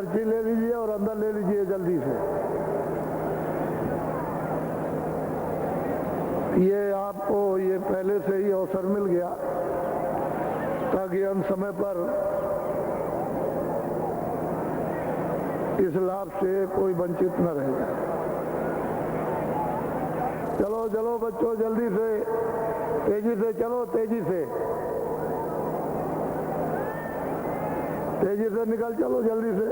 पर्ची ले लीजिए और अंदर ले लीजिए जल्दी से। ये आपको ये पहले से ही अवसर मिल गया ताकि हम समय पर इस लाभ से कोई वंचित न रह जाए। चलो चलो बच्चों, जल्दी से, तेजी से चलो, तेजी से निकल चलो, जल्दी से।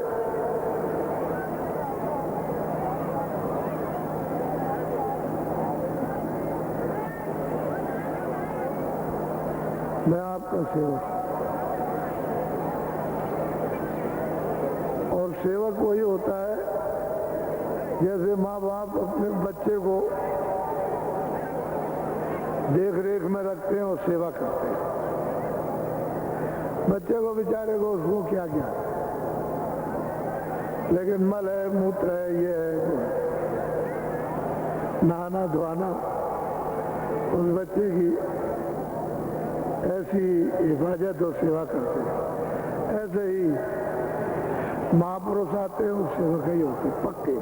मैं आपका सेवक, और सेवक वही होता है जैसे माँ बाप अपने बच्चे को देख रेख में रखते हैं और सेवा करते हैं। बच्चे को बेचारे को उसको क्या क्या, लेकिन मल है, मूत्र है, ये है, वो है, नहाना धोना, उस बच्चे की ऐसी हिफाजत और सेवा करते हैं। ऐसे ही महापुरुष आते हैं, उस सेवक ही होते, पक्के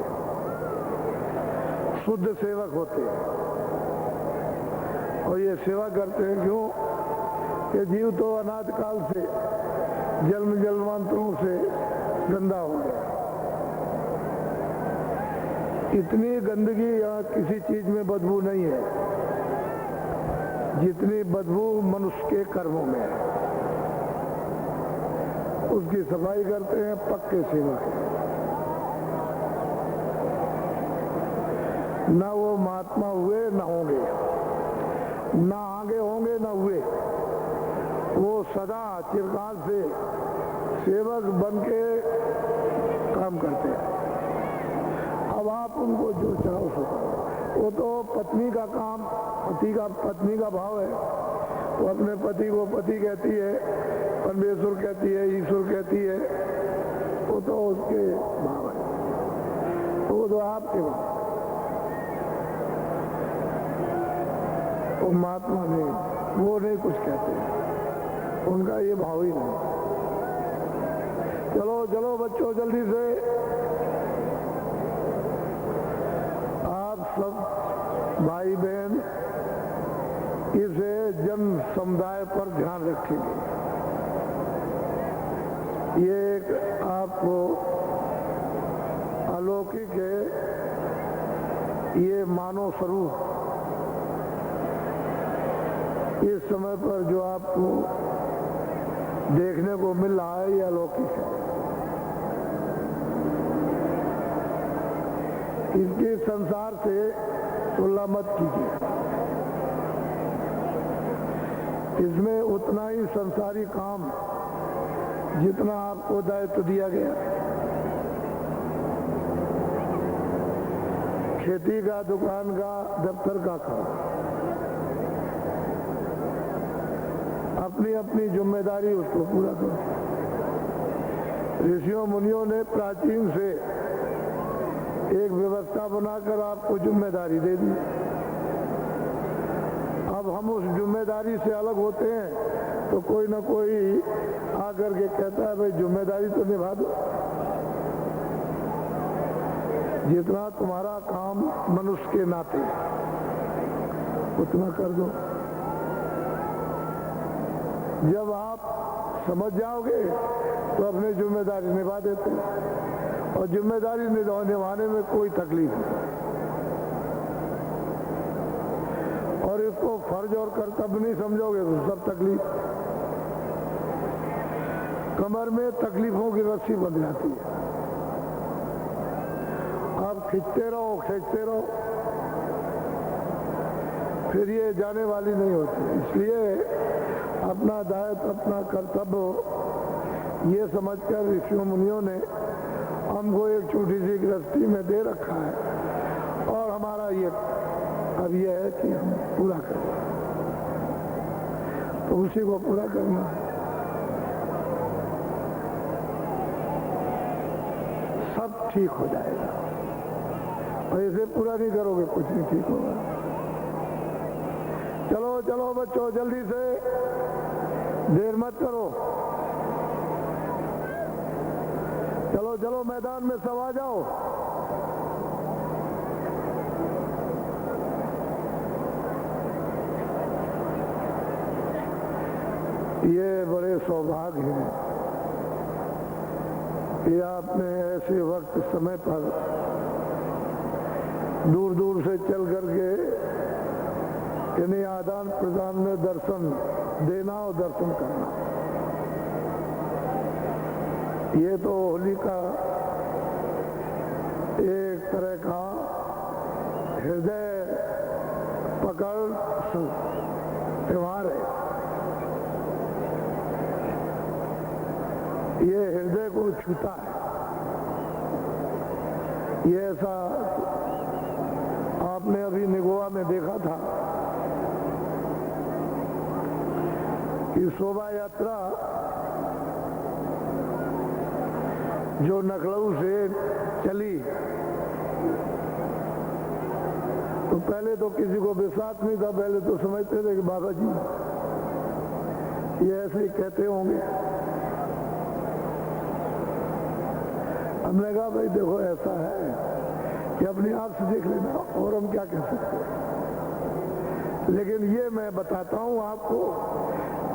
शुद्ध सेवक होते हैं। और ये सेवा करते हैं क्यों कि जीव तो अनाद काल से जन्म जन्मांतरों से गंदा हो गया। इतनी गंदगी या किसी चीज में बदबू नहीं है जितनी बदबू मनुष्य के कर्मों में है। उसकी सफाई करते हैं पक्के सेवक। ना वो महात्मा हुए ना होंगे, ना आगे होंगे ना हुए, वो सदा चिरकाल से सेवक बन के काम करते हैं। अब आप उनको जो चाहो सो, वो तो पत्नी का काम, पत्नी का भाव है। वो अपने पति को पति कहती है, परमेश्वर कहती है, ईश्वर कहती है, वो तो उसके भाव है, वो तो आपके भाव। वो महात्मा नहीं, वो नहीं कुछ कहते, उनका ये भाव ही नहीं। चलो चलो बच्चों, जल्दी से। आप सब भाई बहन इसे जन समुदाय पर ध्यान रखेंगे। ये एक आपको अलौकिक है, ये मानव स्वरूप इस समय पर जो आपको देखने को मिल रहा है, यह अलौकिक है। इसके संसार से तुलना मत कीजिए। इसमें उतना ही संसारी काम जितना आपको दायित्व दिया गया। खेती का, दुकान का, दफ्तर का काम, अपनी अपनी जिम्मेदारी उसको पूरा करो। ऋषियों मुनियों ने प्राचीन से एक व्यवस्था बनाकर आपको जिम्मेदारी दे दी। अब हम उस जिम्मेदारी से अलग होते हैं तो कोई ना कोई आकर के कहता है भाई जिम्मेदारी तो निभा दो। जितना तुम्हारा काम मनुष्य के नाते उतना कर दो। जब आप समझ जाओगे तो अपनी जिम्मेदारी निभा देते हैं, और जिम्मेदारी निभाने में कोई तकलीफ नहीं। और इसको फर्ज और कर्तव्य नहीं समझोगे तो सब तकलीफ। कमर में तकलीफों की रस्सी बंध जाती है, आप खींचते रहो खींचते रहो, फिर ये जाने वाली नहीं होती। इसलिए अपना दायित्व, अपना कर्तव्य ये समझकर ऋषियों मुनियों ने हमको एक छोटी सी गृहस्थी में दे रखा है, और हमारा ये अब यह है कि हम पूरा करें, तो उसी को पूरा करना है। सब ठीक हो जाएगा, और इसे पूरा नहीं करोगे कुछ नहीं ठीक होगा। चलो चलो बच्चों, जल्दी से, देर मत करो। चलो चलो चलो मैदान में सब आ जाओ। ये बड़े सौभाग्य हैं कि आपने ऐसे वक्त समय पर दूर दूर से चल करके इन्हें आदान प्रदान में दर्शन देना और दर्शन करना। ये तो होली का एक तरह का हृदय पकड़ त्योहार है। ये हृदय को छूता है। ये ऐसा आपने अभी निगोआ में देखा था कि शोभा यात्रा जो लखनऊ से चली तो पहले तो किसी को विश्वास नहीं था। पहले तो समझते थे कि बाबा जी ये ऐसे ही कहते होंगे। हमने कहा भाई देखो ऐसा है कि अपनी आंख से देख लेना और हम क्या कह सकते हैं। लेकिन ये मैं बताता हूं आपको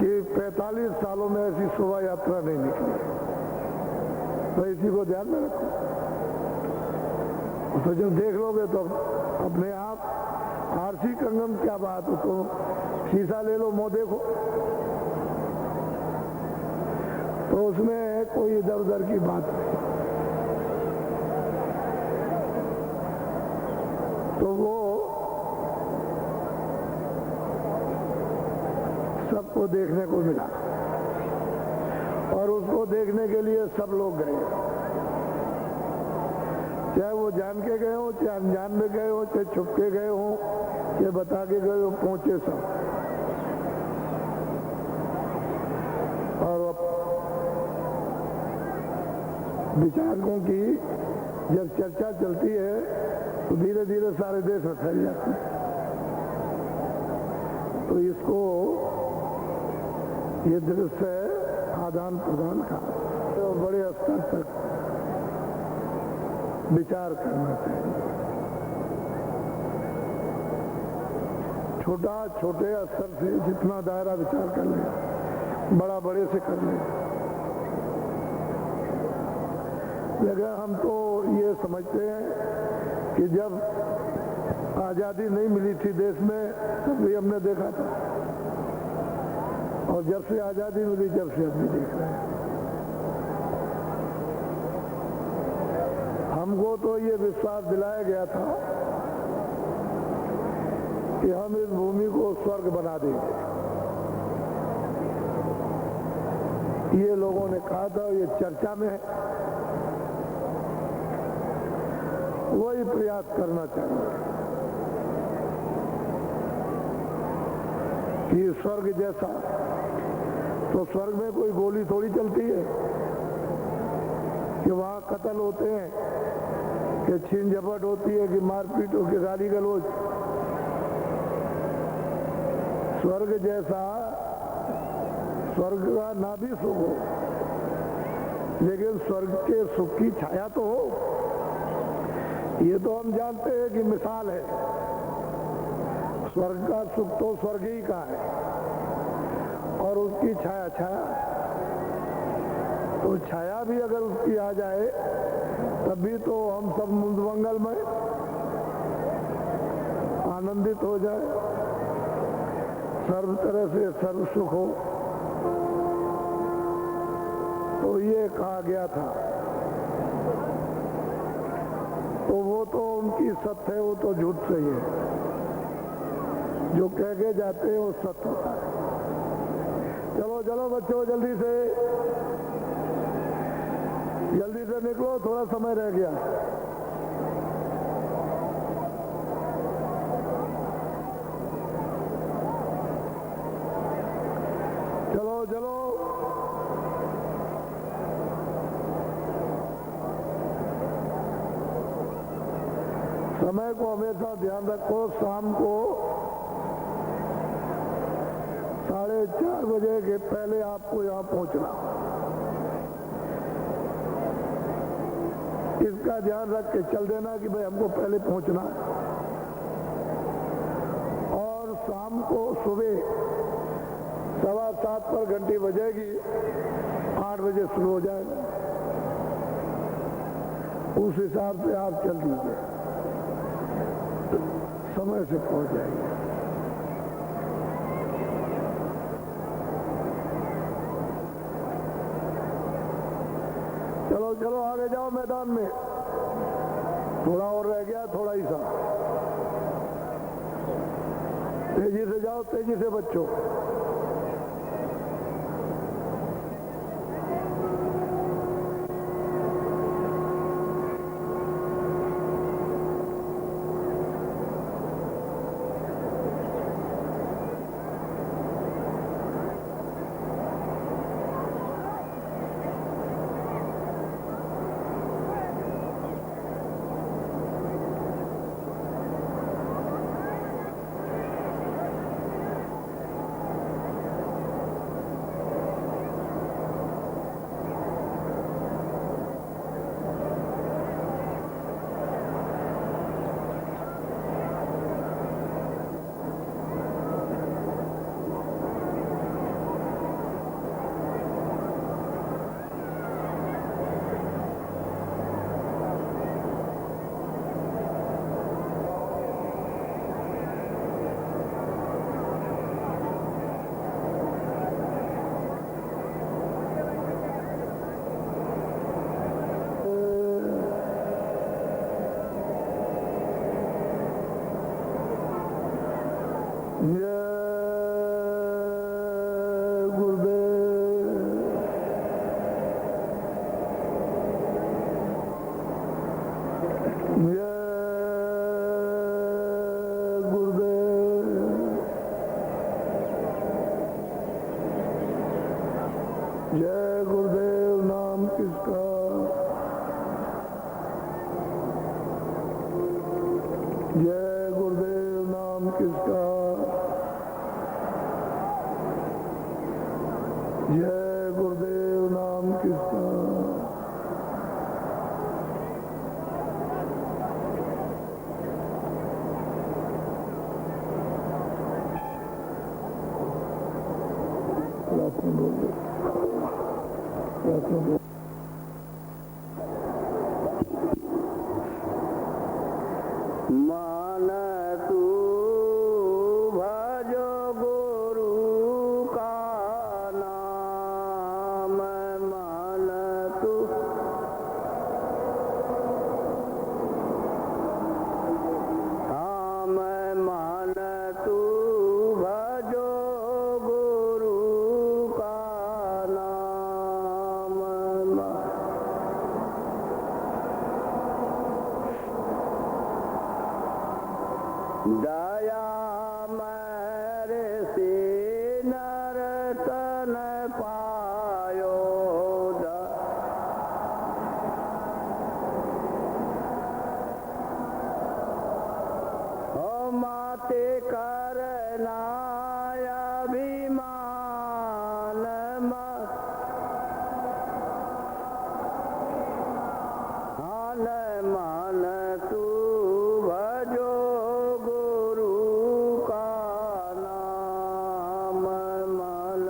कि 45 सालों में ऐसी शोभा यात्रा नहीं निकली। तो इसी को ध्यान में रखो। तो जब देख लोगे तो अपने आप आरसी कंगम क्या बात हो, तो शीशा ले लो, मुंह देखो, तो उसमें कोई इधर उधर की बात नहीं। तो वो सबको देखने को मिला और उसको देखने के लिए सब लोग गए, चाहे वो जान के गए हो, चाहे अनजान में गए हो, चाहे छुप के गए हो, चाहे बता के गए हो, पहुंचे सब। और विचारकों की जब चर्चा चलती है तो धीरे धीरे सारे देश में फैल जाती है। तो इसको ये दृश्य आदान प्रदान का तो बड़े स्तर तक विचार करना चाहिए। छोटा छोटे स्तर से जितना दायरा विचार कर ले, बड़ा बड़े से कर ले। लेकिन हम तो ये समझते हैं कि जब आजादी नहीं मिली थी देश में तब भी हमने देखा था, और जब से आजादी मिली जब से हम भी देख रहे हैं। हमको तो ये विश्वास दिलाया गया था कि हम इस भूमि को स्वर्ग बना देंगे। ये लोगों ने कहा था, ये चर्चा में है। वही प्रयास करना चाहिए कि स्वर्ग जैसा, तो स्वर्ग में कोई गोली थोड़ी चलती है कि वहां कत्ल होते हैं, कि छीन झपट होती है, कि मारपीट हो, कि गाली गलौज। स्वर्ग जैसा, स्वर्ग का ना भी सुख हो, लेकिन स्वर्ग के सुख की छाया तो हो। ये तो हम जानते हैं कि मिसाल है। स्वर्ग का सुख तो स्वर्ग ही का है और उसकी छाया छाया है। तो छाया भी अगर उसकी आ जाए तभी तो हम सब मंगल में आनंदित हो जाए, सर्व तरह से सर्व सुख हो। तो ये कहा गया था, तो वो तो उनकी सत्य है, वो तो झूठ सही है। जो कह के जाते हैं वो सत्य होता है। चलो चलो बच्चों, जल्दी से निकलो, थोड़ा समय रह गया। चलो चलो, समय को हमेशा ध्यान रखो। शाम को 4:30 बजे के पहले आपको यहाँ पहुंचना। इसका ध्यान रख के चल देना कि भाई हमको पहले पहुंचना है। और शाम को सुबह 7:15 पर घंटी बजेगी, 8 बजे शुरू हो जाएगा। उस हिसाब से आप चल दीजिए, समय से पहुंच जाएंगे। चलो चलो आगे जाओ मैदान में, थोड़ा और रह गया, थोड़ा ही सा। तेजी से जाओ, तेजी से बच्चों। जय गुरुदेव नाम किसका। जय गुरुदेव नाम किसका। जय गुरुदेव नाम किसका। मान तू भजो गुरु का नाम, मान तू हाँ मान तू भजो गुरु का नाम। दया मेरे से नरतन पायो, माते करना अभिमान, हान मान तू भजो गुरु का नाम, मान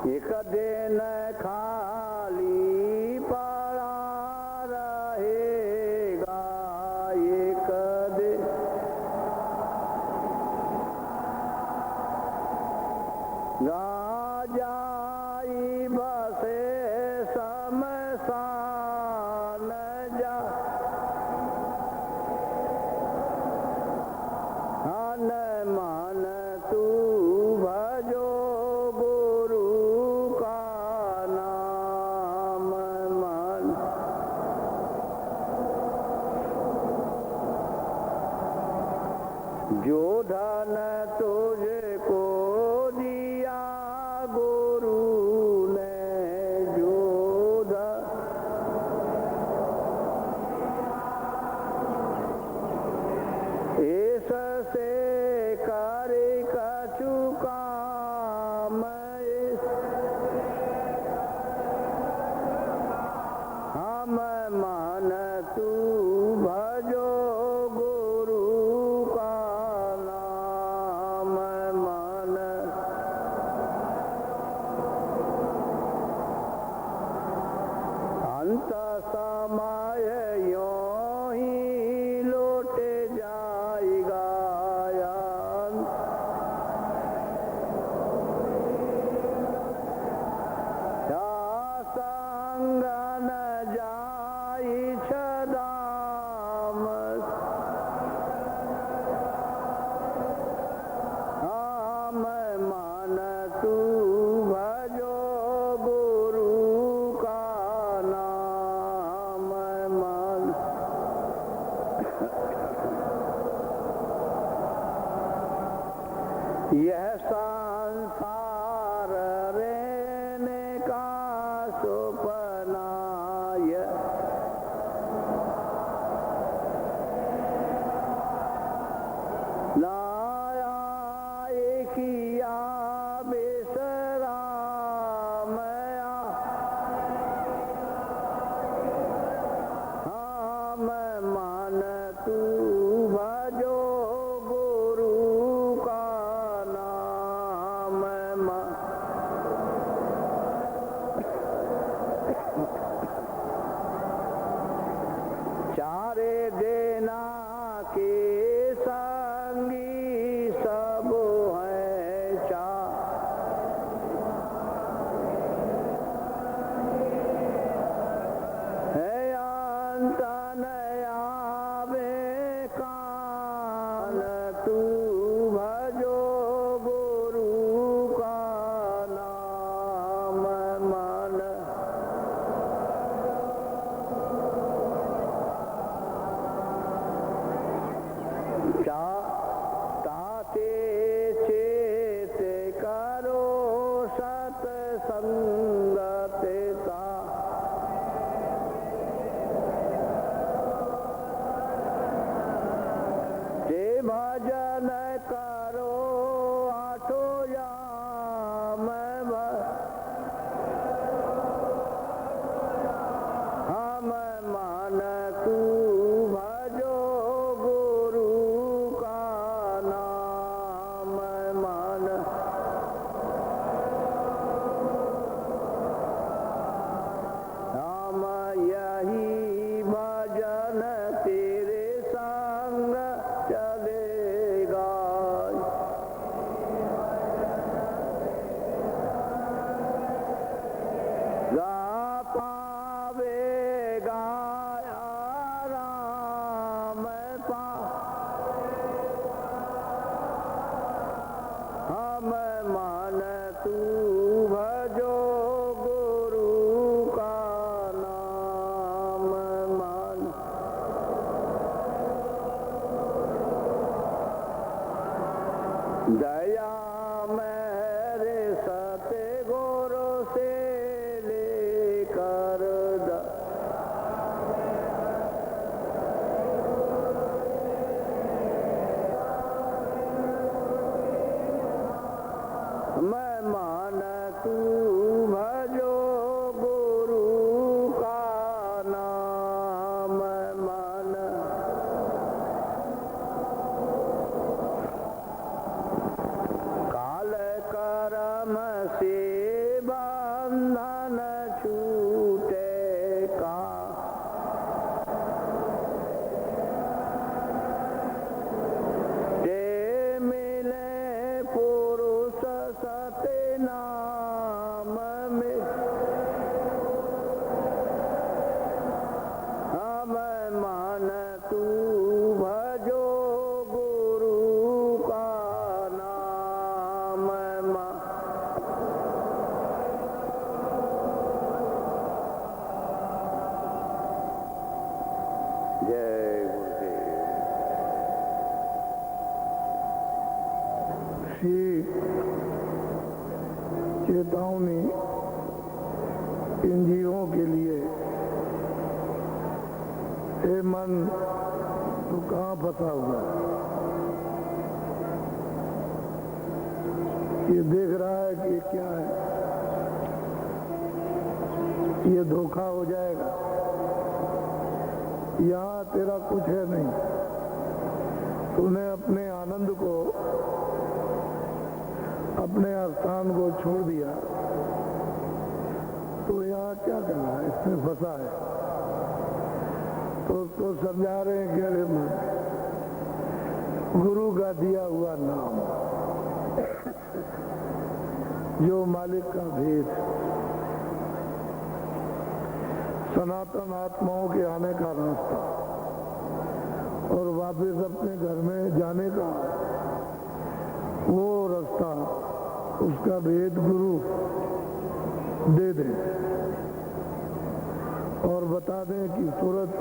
एक दिन खाली पड़ा रहेगा, एक दिन जाई बसे शमशान जा, हन मान तू भजो गुरु का नाम, मान जो धन तुझको दिया गुरु ने, जो इससे कर कछु काम, यह संसार रहने का सुपना लाया किया बेसरामया हम मान तू भजो गुरु का नाम चारे देना के संगी सब है चा है अंत नया कान तू भजो गुरु का नाम मन ताते चेत करो सत्संगते ता ते भजन करो आठो याम हम मान तू भजो गुरु का नाम मान हम यही भजन तेरे संग चलेगा गा पावेगा राम पा हम मान तू भजो गुरु का नाम मान दया मेरे सते गुरु से लेकर मैं मान तू भजो गुरु का नाम मान काल कर्म से बंधन छूटे का ते मिले पुरुष सते नाम में हम मान तू भजो गुरु का नाम जय गुरुदेव। श्री चेतावनी इन जीवों के लिए, हे मन तू कहाँ फंसा हुआ है? ये देख रहा है कि ये क्या है? ये धोखा हो जाएगा। यहाँ तेरा कुछ है नहीं। तूने अपने आनंद को, अपने स्थान को छोड़ दिया, तो यहाँ क्या करना है? इसमें फंसा है। तो उसको समझा रहे हैं कि अरे मन, गुरु का दिया हुआ नाम, जो मालिक का भेद, सनातन आत्माओं के आने का रास्ता और वापस अपने घर में जाने का वो रास्ता, उसका भेद गुरु दे दे और बता दें कि सूरत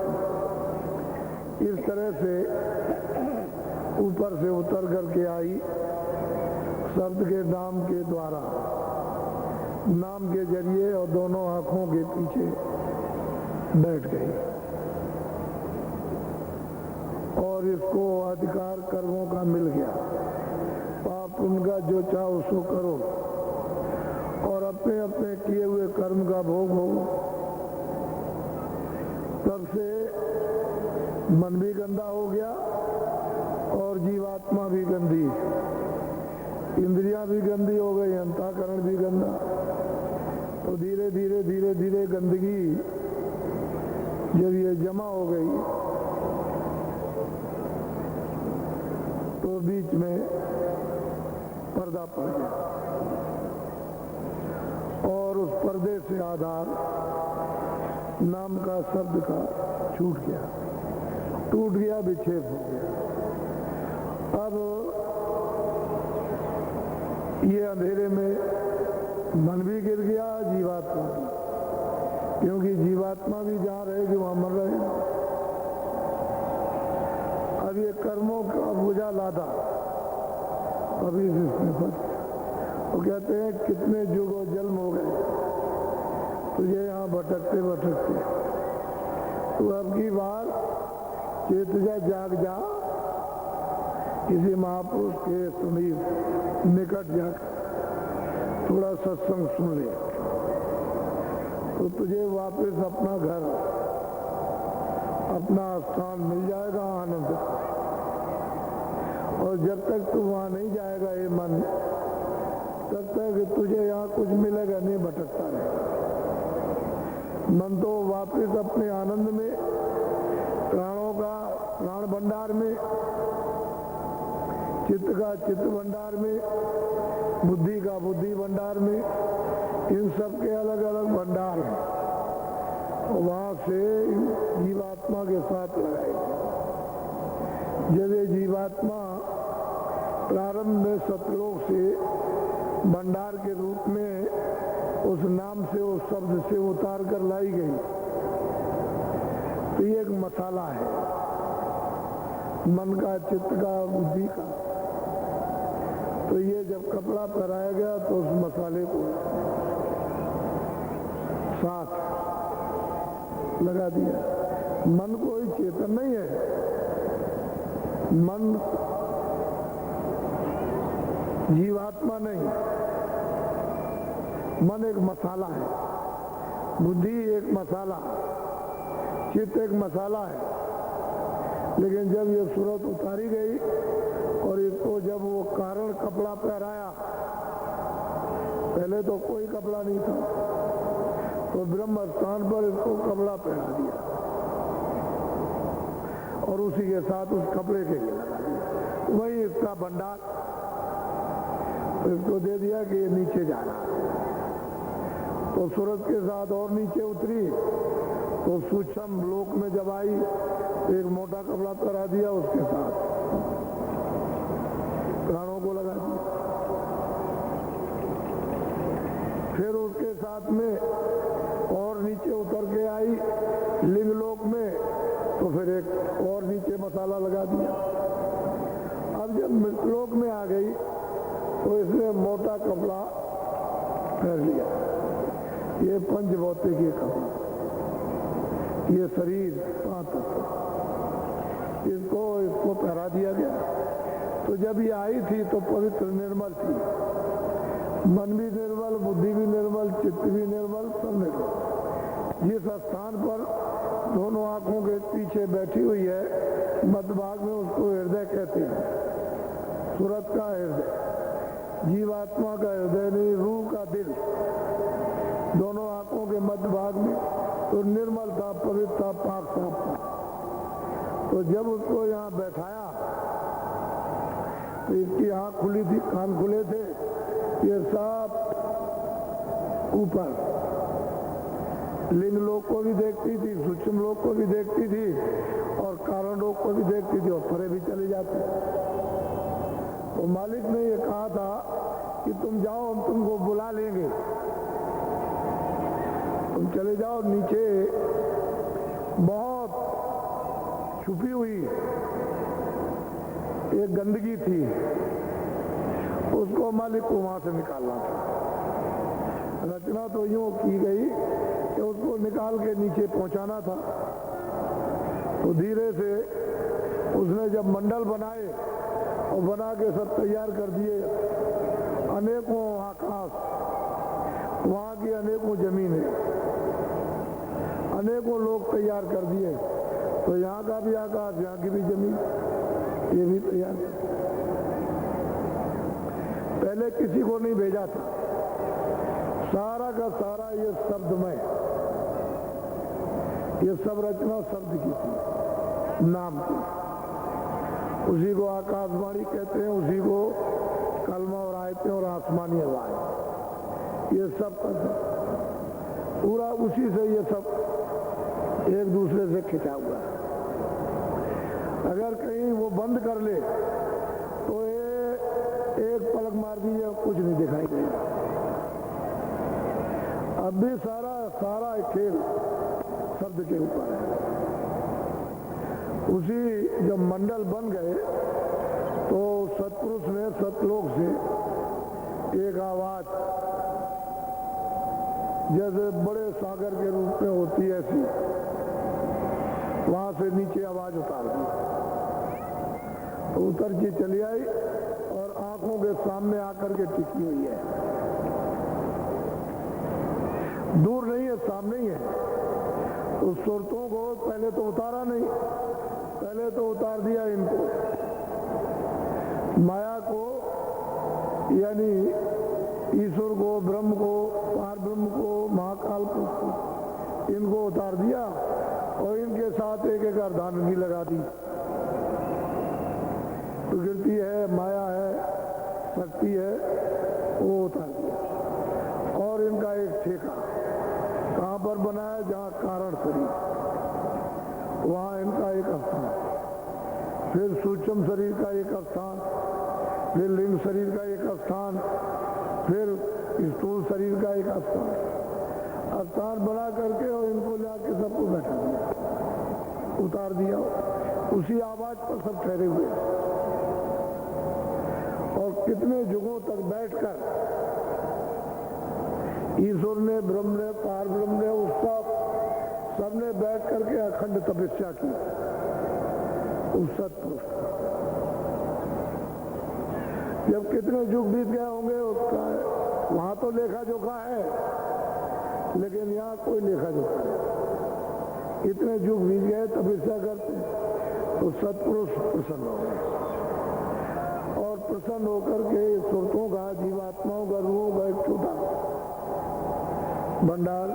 इस तरह से ऊपर से उतर करके आई, शब्द के नाम के द्वारा, नाम के जरिए और दोनों आंखों के पीछे बैठ गई और इसको अधिकार कर्मों का मिल गया। पाप उनका जो चाहो सो करो और अपने अपने किए हुए कर्म का भोग भोगो। तब से मन भी गंदा हो गया और जीवात्मा भी गंदी, इंद्रियां भी गंदी हो गई, अंतःकरण भी गंदा। तो धीरे धीरे धीरे धीरे गंदगी जब ये जमा हो गई तो बीच में पर्दा पड़ गया और उस पर्दे से आधार नाम का शब्द का छूट गया, टूट गया, विक्षेप हो गया। अब ये अंधेरे में मन भी गिर गया, जीवात्मा भी, क्योंकि जीवात्मा भी जहाँ रहेगी वहां मन रहेगा। अब ये कर्मों का बोझा लादा अभी इसमें फंस गया। वो कहते हैं कितने जुगों जन्म हो गए तुझे यहाँ भटकते भटकते, तो अब की बार चेत जा, जाग जा, किसी महापुरुष के समीप निकट जाकर थोड़ा सत्संग सुन ले, तो तुझे वापस अपना घर, अपना स्थान मिल जाएगा आनंद का। और जब तक तू वहां नहीं जाएगा ये मन, तब तक तुझे यहाँ कुछ मिलेगा नहीं, भटकता रहेगा। मन तो वापस अपने आनंद में, प्राणों का प्राण भंडार में, चित्त का चित्त भंडार में, बुद्धि का बुद्धि भंडार में, इन सब के अलग अलग भंडार हैं, वहां से जीवात्मा के साथ लगाएंगे। जब ये जीवात्मा प्रारंभ में सतलोक से भंडार के रूप में उस नाम से, उस शब्द से उतार कर लाई गई, तो ये एक मसाला है मन का, चित्त का, बुद्धि का। तो ये जब कपड़ा पहनाया गया तो उस मसाले को साथ लगा दिया। मन कोई चेतन नहीं है, मन जीवात्मा नहीं, मन एक मसाला है, बुद्धि एक मसाला, चित्त एक मसाला है। लेकिन जब ये सूरत उतारी गई और इसको जब वो कारण कपड़ा पहनाया, पहले तो कोई कपड़ा नहीं था, तो ब्रह्म स्थान पर इसको कपड़ा पहना दिया और उसी के साथ उस कपड़े के लिए लगा दिया। वही इसका भंडार, तो इसको दे दिया कि ये नीचे जाना। तो सूरज के साथ और नीचे उतरी, तो सूक्ष्म लोक में जब आई तो एक मोटा कपड़ा पहना दिया, उसके साथ प्राणों को लगा दिया। फिर उसके साथ में और नीचे उतर के आई लिंग लोक में, तो फिर एक और नीचे मसाला लगा दिया। अब जब मृतलोक में आ गई तो इसने मोटा कपड़ा पहन लिया। ये पंच भौतिकी कपड़ा, ये शरीर पांच तत्व, इसको पहरा दिया गया। तो जब ये आई थी तो पवित्र निर्मल थी, मन भी निर्मल, बुद्धि भी निर्मल, चित्त भी निर्मल, सब निर्मल। जिस स्थान पर दोनों आंखों के पीछे बैठी हुई है, मध्यभाग में, उसको हृदय कहते हैं। सूरत का हृदय, जीवात्मा का हृदय नहीं, रूह का दिल, दोनों आंखों के मध्य भाग में तो निर्मल था, पवित्र था, पाक साफ था। तो जब उसको यहाँ बैठाया तो इसकी आंख खुली थी, कान खुले थे, ये सब ऊपर लिंग लोक को भी देखती थी, सूक्ष्म लोक को भी देखती थी और कारण लोक को भी देखती थी और परे भी चली जाती। तो मालिक ने ये कहा था कि तुम जाओ, हम तुमको बुला लेंगे, तुम चले जाओ। नीचे बहुत छुपी हुई एक गंदगी थी उसको मालिक को वहां से निकालना था। रचना तो यूं की गई कि उसको निकाल के नीचे पहुंचाना था। तो धीरे से उसने जब मंडल बनाए और बना के सब तैयार कर दिए, अनेकों आकाश, वहाँ की अनेकों जमीनें, अनेकों लोग तैयार कर दिए। तो यहाँ का भी आकाश, यहाँ की भी जमीन, ये भी तैयार। पहले किसी को नहीं भेजा था, सारा का सारा ये शब्दमय, ये सब रचना शब्द की थी, नाम की। उसी को आकाशवाणी कहते हैं, उसी को कलमा और आयतें और आसमानी हवाएं, ये सब पूरा उसी से ये सब एक दूसरे से खिंचा हुआ है। अगर कहीं वो बंद कर ले तो ये एक पलक मार दीजिए, कुछ नहीं दिखाई देगा। अब भी सारा खेल शब्द के ऊपर है। उसी जब मंडल बन गए तो सतपुरुष ने सतलोक से एक आवाज, जैसे बड़े सागर के रूप में होती है ऐसी, वहां से नीचे आवाज उतार दी। तो उतर के चली आई और आंखों के सामने आकर के टिकी हुई है। दूर नहीं है, सामने ही है। तो सुरतों को पहले तो उतारा नहीं, पहले तो उतार दिया इनको, माया को, यानी ईश्वर को, ब्रह्म को, पार ब्रह्म को, महाकाल को, इनको उतार दिया और इनके साथ एक एक अर्धांगिनी लगा दी। प्रकृति है, माया है, शक्ति है, वो उतार दिया। और इनका एक ठेका कहां पर बनाया, जहां कारण शरीर, वहां इनका एक स्थान, फिर सूक्ष्म शरीर का एक स्थान, फिर लिंग शरीर का एक स्थान, फिर स्थूल शरीर का एक स्थान बना करके और इनको लाके सबको बैठा दिया, उतार दिया। उसी आवाज पर सब ठहरे हुए और कितने युगों तक बैठकर ईश्वर ने, ब्रह्म ने, पार ब्रह्म ने, उसका सबने बैठ करके अखंड तपस्या की उस सतपुरुष। जब कितने युग बीत गए होंगे उसका वहां तो लेखा जोखा है, लेकिन यहाँ कोई लेखा जोखा नहीं। इतने युग बीत गए तपस्या करते, तो सतपुरुष प्रसन्न हो गए और प्रसन्न होकर के सुरतों का, जीवात्माओं का, रूहों का एक छोटा भंडार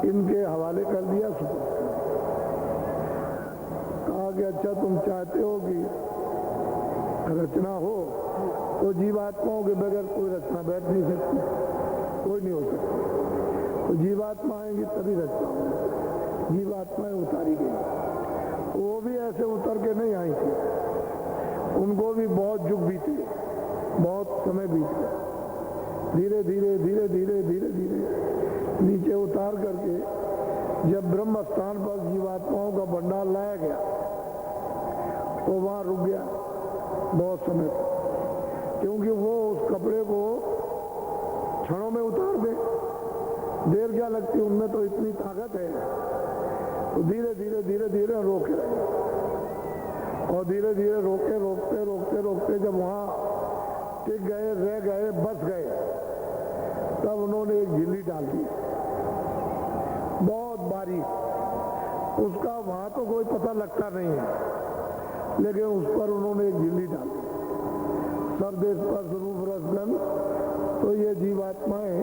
इनके हवाले कर दिया। कहा कि अच्छा तुम चाहते हो कि रचना हो तो जीवात्माओं के बगैर कोई रचना बैठ नहीं सकती, कोई नहीं हो सकती। तो जीवात्मा आएंगी तभी रचना होगी। जीवात्माएं उतारी गई, वो भी ऐसे उतर के नहीं आई थी, उनको भी बहुत युग बीते, बहुत समय बीत गया। धीरे धीरे धीरे धीरे धीरे धीरे नीचे उतार करके जब ब्रह्म स्थान पर जीवात्माओं का भंडार लाया गया तो वहां रुक गया बहुत समय तक, क्योंकि वो उस कपड़े को क्षणों में उतार दे, देर क्या लगती, उनमें तो इतनी ताकत है। तो धीरे धीरे धीरे धीरे रोके रहे और धीरे धीरे रोके रोकते रोकते रोकते जब वहां टिक गए, रह गए, बस गए, तब उन्होंने एक झिल्ली डाल दी बहुत बारीक। उसका वहां तो कोई पता लगता नहीं है, लेकिन उस पर उन्होंने एक झिल्ली डाल दी। शब्द स्पर्श रूप रस गंध, तो ये जीवात्माएं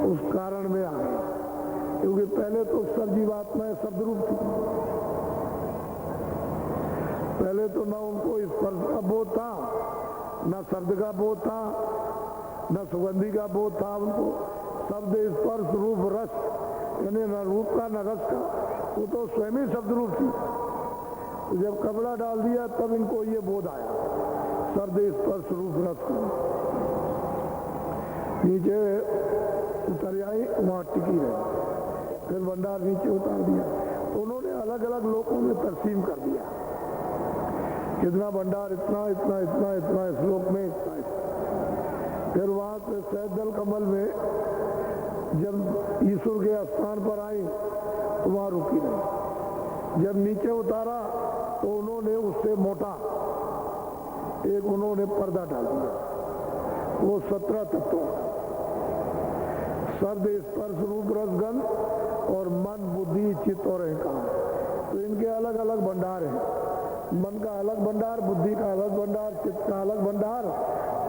उस कारण में आ गई, क्योंकि पहले तो सब जीवात्माएं शब्द रूप थी। पहले तो ना उनको स्पर्श का बोध था, ना शब्द का बोध था, न सुगंधी का बोध था उनको। शब्द स्पर्श रूप रस, यानी न रूप का न रस का, वो तो स्वयं ही शब्द रूप थी। तो जब कपड़ा डाल दिया तब इनको ये बोध आया, शब्द स्पर्श रूप रस का। नीचे उतर आई, वहां टिकी रही, फिर भंडार नीचे उतार दिया। तो उन्होंने अलग अलग लोगों में तकसीम कर दिया। कितना भंडार, इतना इतना इतना इतना श्लोक में इतना, इतना। फिर वहां से सैदल कमल में जब ईश्वर के स्थान पर आई तो वहां रुकी नहीं। जब नीचे उतारा तो उन्होंने उससे मोटा एक उन्होंने पर्दा डाल दिया, वो 17 तत्वों, शब्द स्पर्श रूप रसगंध और मन बुद्धि चित्त और अहंकार। तो इनके अलग अलग भंडार हैं, मन का अलग भंडार, बुद्धि का अलग भंडार, चित्त का अलग भंडार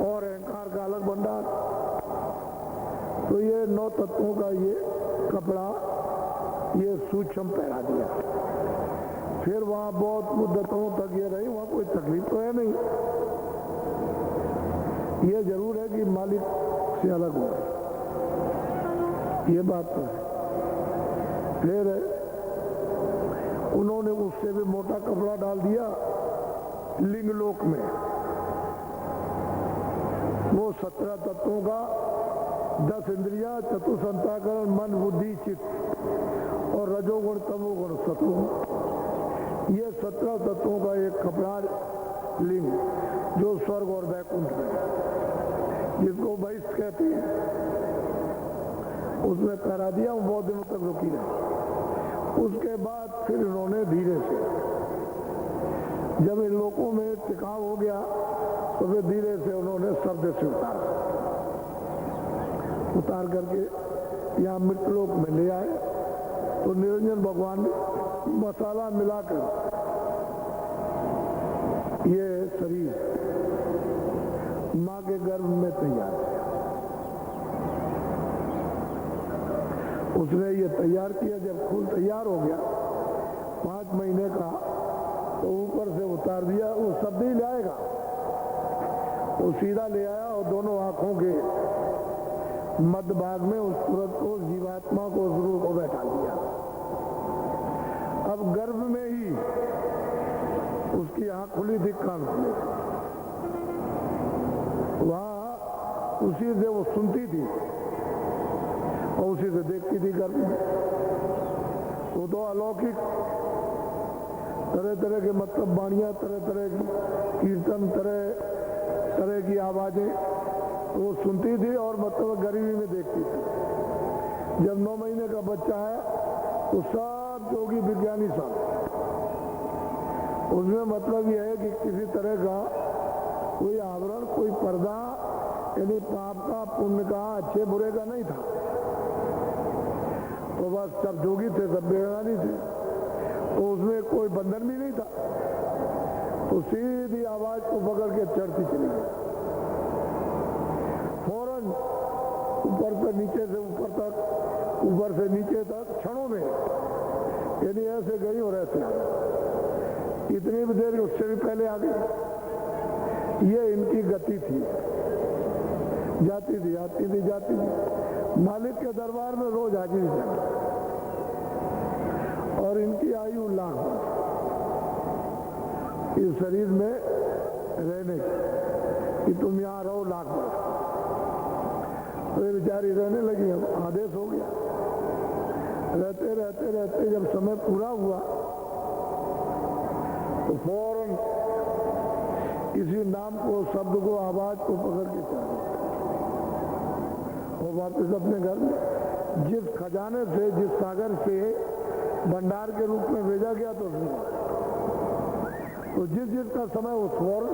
और अहंकार का अलग भंडार। तो ये 9 तत्वों का ये कपड़ा ये सूक्ष्म पहरा दिया। फिर वहां बहुत मुद्दतों तक ये रही, वहां कोई तकलीफ तो है नहीं। ये जरूर है कि मालिक से अलग हो, ये बात तो है। फिर उन्होंने उससे भी मोटा कपड़ा डाल दिया लिंगलोक में, वो 17 तत्वों का 10 इंद्रियां, चतुसंताकरण, मन बुद्धि चित्त और रजोगुण तमोगुण सतोगुण, ये 17 तत्वों का एक कपड़ा लिंग जो स्वर्ग और वैकुंठ में, जिसको वैश्य कहते हैं, उसमें करा दिया। वो बहुत दिनों तक रुकी रही। उसके बाद फिर इन्होंने धीरे से, जब इन लोगों में टिकाव हो गया तो फिर धीरे से उन्होंने शब्द से उतार करके यहाँ मृतलोक में ले आए। तो निरंजन भगवान ने मसाला मिलाकर ये शरीर माँ के गर्भ में तैयार किया। उसने ये तैयार किया, जब फूल तैयार हो गया 5 महीने का, तो ऊपर से उतार दिया। वो शब्द ही लाएगा, वो सीधा ले आया और दोनों आंखों के मध्य भाग में उस तुरंत को, उस जीवात्मा को, उस रूह को बैठा दिया। अब गर्भ में ही उसकी आंख खुली थी, कान खुले, वहां उसी से वो सुनती थी और उसी से देखती थी गर्भ में। वो तो अलौकिक तरह तरह के मतलब वाणियां, तरह तरह की कीर्तन, तरह तरह की आवाजें वो सुनती थी और मतलब गरीबी में देखती थी। जब 9 महीने का बच्चा है तो सब योगी विज्ञानी सब, उसमें मतलब यह है कि किसी तरह का कोई आवरण, कोई पर्दा, यानी पाप का, पुण्य का, अच्छे बुरे का नहीं था। तो बस सब जोगी थे, सब विज्ञानी थे, तो उसमें कोई बंधन भी नहीं था। तो सीधी आवाज को पकड़ के चढ़ती चली गई, फौरन ऊपर से नीचे से ऊपर तक, ऊपर से नीचे तक क्षणों में, यानी ऐसे गई और ऐसे आ गई। इतनी भी देर उससे भी पहले आ गई। ये इनकी गति थी, जाती थी आती थी जाती थी। मालिक के दरबार में रोज हाजिरी थी और इनकी आयु लाख वर्ष इस शरीर में रहने कि तुम यहाँ रहो लाख वर्ष। तो ये बेचारी रहने लगी, अब आदेश हो गया। रहते रहते रहते जब समय पूरा हुआ तो फौरन इसी नाम को, शब्द को, आवाज को पकड़ के चल और वापस अपने घर में, जिस खजाने से, जिस सागर से भंडार के रूप में भेजा गया तो जिस जिसका समय उस फौरन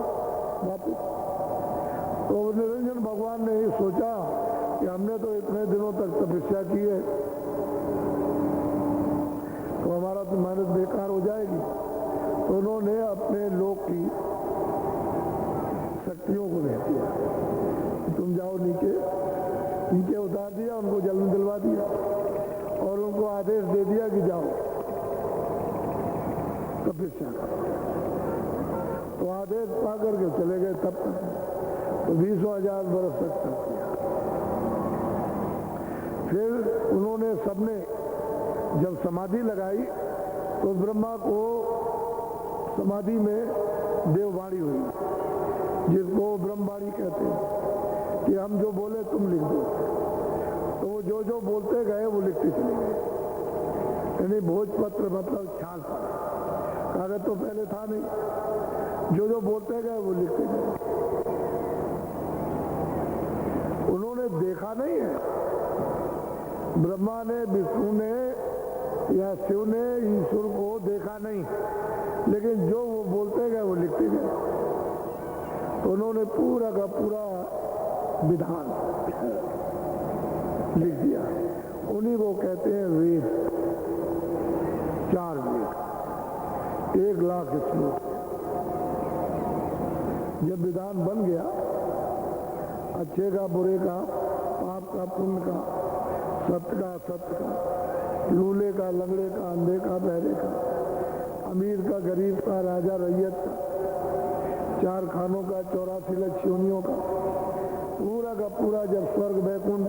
वापस। तो निरंजन भगवान ने ही सोचा कि हमने तो इतने दिनों तक तपस्या की है, तो हमारा तो मेहनत बेकार हो जाएगी। तो उन्होंने अपने लोक की शक्तियों को भेज दिया, तुम जाओ नीचे, नीचे उतार दिया, उनको जल में दिलवा दिया और उनको आदेश दे दिया कि जाओ तपस्या करो। तो आदेश पा करके चले गए। तब तक तो 20,000 बरस तक तप किया। फिर उन्होंने सबने जब समाधि लगाई तो ब्रह्मा को समाधि में देववाणी हुई, जिसको ब्रह्मवाणी कहते हैं कि हम जो बोले तुम लिख दो। तो वो जो बोलते गए वो लिखते चले गए। यानी भोजपत्र मतलब छाल पर, कागज तो पहले था नहीं, जो जो बोलते गए वो लिखते गए। उन्होंने देखा नहीं है, ब्रह्मा ने, विष्णु ने या शिव ने ईश्वर को देखा नहीं, लेकिन जो वो बोलते गए वो लिखते गए। तो उन्होंने पूरा का पूरा विधान लिख दिया। उन्हीं को कहते हैं वेद, 4 वेद, 1 लाख श्लोक। जब विधान बन गया, अच्छे का बुरे का, पाप का पुण्य का, सत्य का असत्य का, लूले का लंगड़े का, अंधे का बहरे का, अमीर का गरीब का, राजा रैयत का, 4 खानों का, 84 लाख योनियों का, पूरा का पूरा जब स्वर्ग वैकुंठ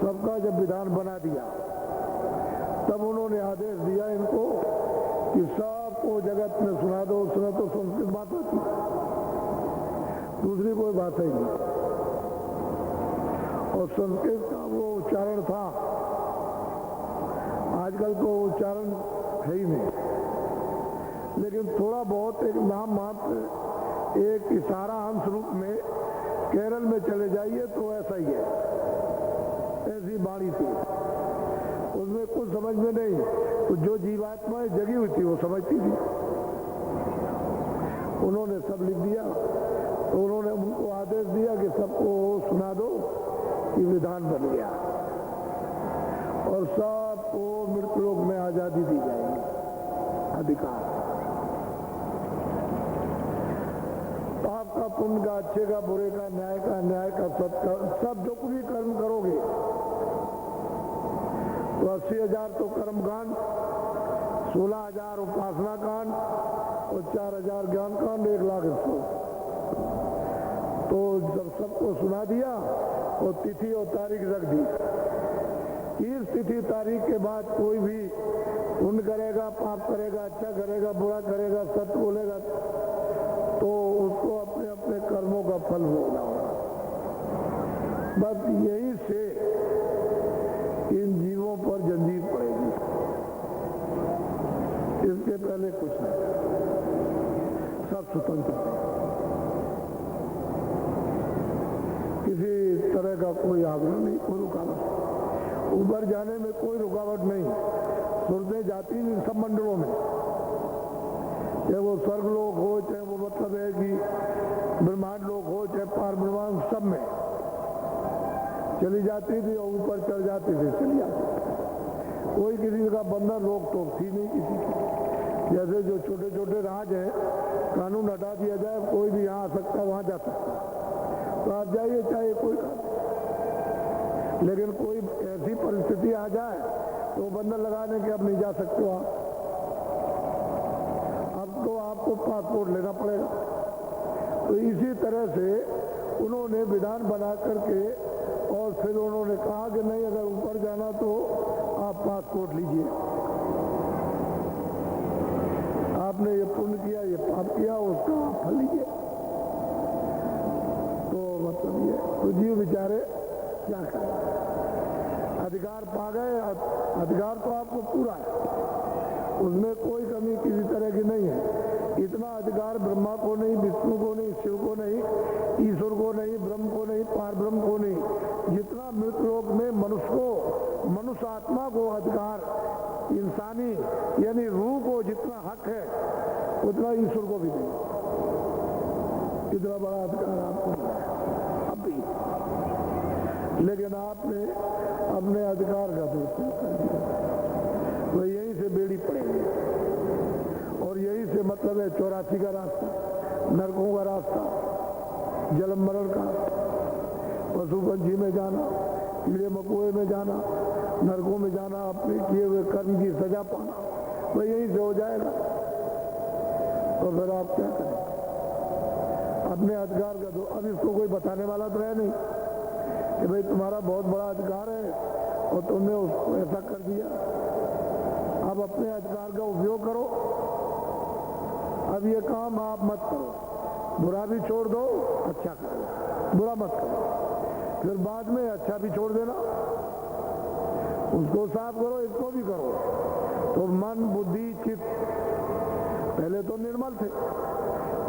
सबका जब विधान बना दिया, तब उन्होंने आदेश दिया इनको कि सबको जगत में सुना दो। सुना तो संस्कृत बात होती, दूसरी कोई बात ही नहीं। और संस्कृत का वो उच्चारण था, आजकल तो उच्चारण है ही नहीं, लेकिन थोड़ा बहुत एक नाम मात्र, एक इशारा अंश रूप में केरल में चले जाइए तो ऐसा ही है, ऐसी बाणी थी। उसमें कुछ समझ में नहीं, तो जो जीवात्माएं जगी हुई थी वो समझती थी। उन्होंने सब लिख दिया, तो उन्होंने उनको आदेश दिया कि सबको सुना दो कि विधान बन गया और सबको मृत्यु लोक में आजादी दी जाएगी, अधिकार। पाप का पुण्य का, अच्छे का बुरे का, न्याय का न्याय का, सत्य का, सब जो कुछ भी कर्म करोगे तो 80,000 तो कर्म कांड, 16,000 उपासना कांड और 4,000 ज्ञान कांड, 1 लाख श्लोक। तो जब सबको सुना दिया और तिथि और तारीख रख दी, इस तिथि तारीख के बाद कोई भी पुण्य करेगा, पाप करेगा, अच्छा करेगा, बुरा करेगा, सत्य बोलेगा, तो उसको अपने अपने कर्मों का फल भोगना होगा। बस यही से इन जीवों पर जंजीर पड़ेगी, इसके पहले कुछ नहीं, सब स्वतंत्र है, किसी तरह का कोई आग्रह नहीं, कोई रुकावट, ऊपर जाने में कोई रुकावट नहीं। सुरतें जाती नहीं सब मंडलों में, चाहे वो स्वर्ग लोक हो, चाहे वो मतलब है कि ब्रह्मांड लोक हो, चाहे पार ब्रह्मांड, सब में चली जाती थी और ऊपर चढ़ जाती थी, चली जाती। कोई किसी का बंधन रोक टोक थी नहीं किसी की। जैसे जो छोटे छोटे राज हैं, कानून हटा दिया जाए, कोई भी यहाँ आ सकता, वहाँ जा सकता, तो आप जाइए, चाहे कोई। लेकिन कोई ऐसी परिस्थिति आ जाए तो बंधन लगाने के अब नहीं जा सकते हो आप, अब तो आपको पासपोर्ट लेना पड़ेगा। तो इसी तरह से उन्होंने विधान बना करके और फिर उन्होंने कहा कि नहीं, अगर ऊपर जाना तो आप पासपोर्ट लीजिए, आपने ये पुण्य किया, ये पाप किया, उसका आप फल लीजिए। तो मतलब ये तो जीव बेचारे क्या करें, अधिकार पा गए, अधिकार तो आपको पूरा है, उसमें कोई कमी किसी तरह की नहीं है। इतना अधिकार ब्रह्मा को नहीं, विष्णु को नहीं, शिव को नहीं, ईश्वर को नहीं, ब्रह्म को नहीं, पार ब्रह्म को नहीं, जितना मृत्यु लोक में मनुष्य को, मनुष्य आत्मा को अधिकार, इंसानी यानी रूह को जितना हक है, उतना ईश्वर को भी नहीं। कितना बड़ा अधिकार आपको मिला है अब भी, लेकिन आपने अपने अधिकार का दुरुपयोग कर दिया, तो यहीं से बेड़ी पड़ेगी। और यही से मतलब है 84 का रास्ता, नरकों का रास्ता, जन्म मरण का, पशु पंछी में जाना, कीड़े मकोड़े में जाना, नरकों में जाना, अपने किए हुए कर्म की सजा पाना, तो यहीं से हो जाएगा। तो फिर आप क्या करें, अपने अधिकार का दो। अब इसको कोई बताने वाला तो है नहीं कि भाई तुम्हारा बहुत बड़ा अधिकार है और तुमने उसको ऐसा कर दिया। अब अपने अधिकार का उपयोग करो। अब ये काम आप मत करो, बुरा भी छोड़ दो, अच्छा करो, बुरा मत करो, फिर बाद में अच्छा भी छोड़ देना, उसको साफ करो, इसको भी करो। तो मन बुद्धि चित्त पहले तो निर्मल थे,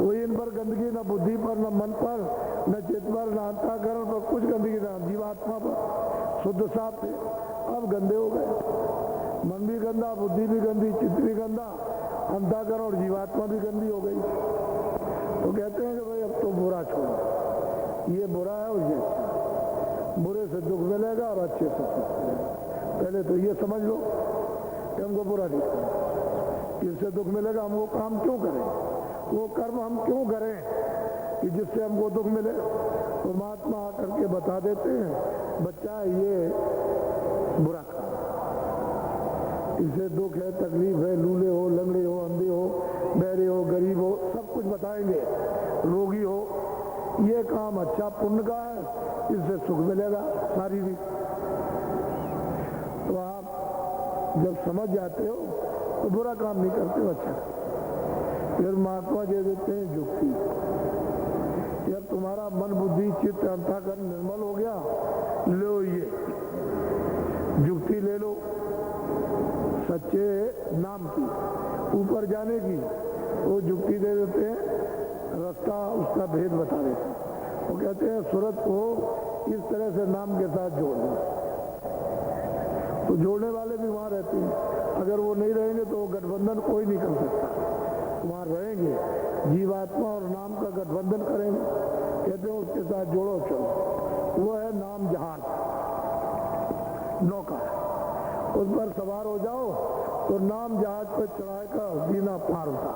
कोई इन पर गंदगी न बुद्धि पर, न मन पर, न चित्त पर, न अंतःकरण पर कुछ गंदगी न जीवात्मा पर। शुद्ध साफ थे, अब गंदे हो गए। मन भी गंदा, बुद्धि भी गंदी, चित्त भी गंदा, अंतःकरण और जीवात्मा भी गंदी हो गई। तो कहते हैं कि भाई अब तो बुरा छोड़ो, ये बुरा है और ये अच्छा है। बुरे से दुख मिलेगा और अच्छे से सुख मिलेगा। पहले तो ये समझ लो कि हमको बुरा नहीं करना, इससे दुख मिलेगा। हम वो काम क्यों करें, वो कर्म हम क्यों करें कि जिससे हमको दुख मिले। तो महात्मा आकर के बता देते हैं, बच्चा ये बुरा काम, इससे दुख है, तकलीफ है, लूले हो, लंगड़े हो, अंधे हो, बहरे हो, गरीब हो, सब कुछ बताएंगे, रोगी हो। ये काम अच्छा पुण्य का है, इससे सुख मिलेगा शारीरिक। तो आप जब समझ जाते हो तो बुरा काम नहीं करते हो, अच्छा। फिर महात्मा दे देते हैं युक्ति। जब तुम्हारा मन, बुद्धि, चित्त, अंतःकरण निर्मल हो गया, लो ये युक्ति ले लो सच्चे नाम की, ऊपर जाने की। वो युक्ति दे देते हैं, रास्ता उसका भेद बता देते हैं। वो कहते हैं सूरत को इस तरह से नाम के साथ जोड़ना। तो जोड़ने वाले भी वहाँ रहते हैं। अगर वो नहीं रहेंगे तो गठबंधन कोई नहीं कर सकता। वहाँ रहेंगे, जीवात्मा और नाम का गठबंधन करेंगे। कहते हैं उसके साथ जोड़ो चलो। वो है नाम जहाज, नौका, उस पर सवार हो जाओ तो नाम जहाज पर चढ़ाए का जीना पार होता।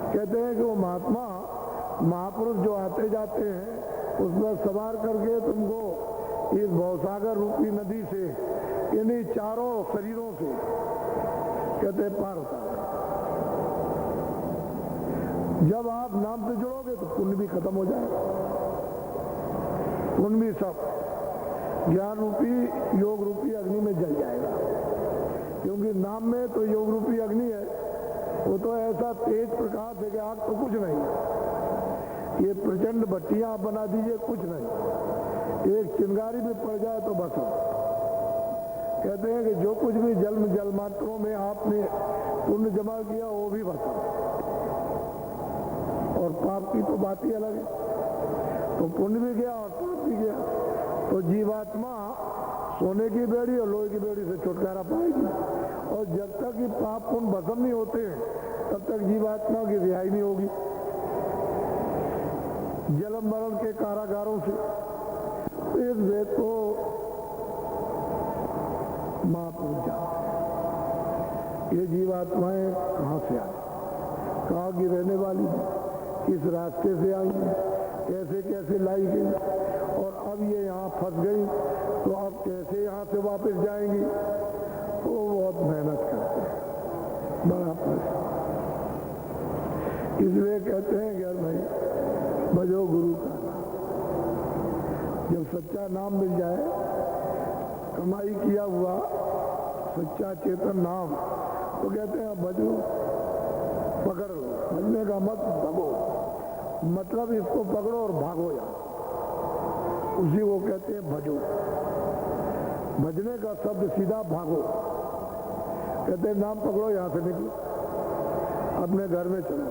कहते हैं कि वो महात्मा, महापुरुष जो आते जाते हैं उस पर सवार करके तुमको इस भवसागर रूपी नदी से, इन्हीं चारों शरीरों से, कहते हैं पार होता है। जब आप नाम से जुड़ोगे तो पुण्य भी खत्म हो जाएगा, पुण्य भी सब ज्ञान रूपी, योग रूपी अग्नि में जल जाएगा। क्योंकि नाम में तो योग रूपी अग्नि है, वो तो ऐसा तेज प्रकाश है कि आग तो कुछ नहीं। ये प्रचंड भट्टियां आप बना दीजिए, कुछ नहीं। एक चिंगारी भी पड़ जाए तो बस। कहते हैं कि जो कुछ भी जल मात्रों में आपने पुण्य जमा किया वो भी बस। और पाप की तो बात ही अलग है। तो पुण्य भी गया और पाप भी गया। तो जीवात्मा सोने की बेड़ी और लोहे की बेड़ी से छुटकारा पाएगी। और जब तक ये पाप पुण्य भस्म नहीं होते तब तक जीवात्मा की रिहाई नहीं होगी जन्म मरण के कारागारों से। तो इस वेद को महापुरुष जानते। ये जीवात्माएं कहाँ से आई, कहाँ की रहने वाली है, किस रास्ते से आई है, कैसे कैसे लाई गई, और अब ये यहाँ फंस गई तो अब कैसे यहाँ से वापस जाएंगी। तो बहुत मेहनत करते हैं, बड़ा प्रश्न। इसलिए कहते हैं कि यार भाई भजो गुरु का नाम। जब सच्चा नाम मिल जाए, कमाई किया हुआ सच्चा चेतन नाम, तो कहते हैं भजो, पकड़ लो। भजने का मत भगो, मतलब इसको पकड़ो और भागो यहाँ, उसी को कहते हैं भजो। भजने का शब्द सीधा भागो। कहते हैं नाम पकड़ो, यहाँ से निकलो, अपने घर में चलो।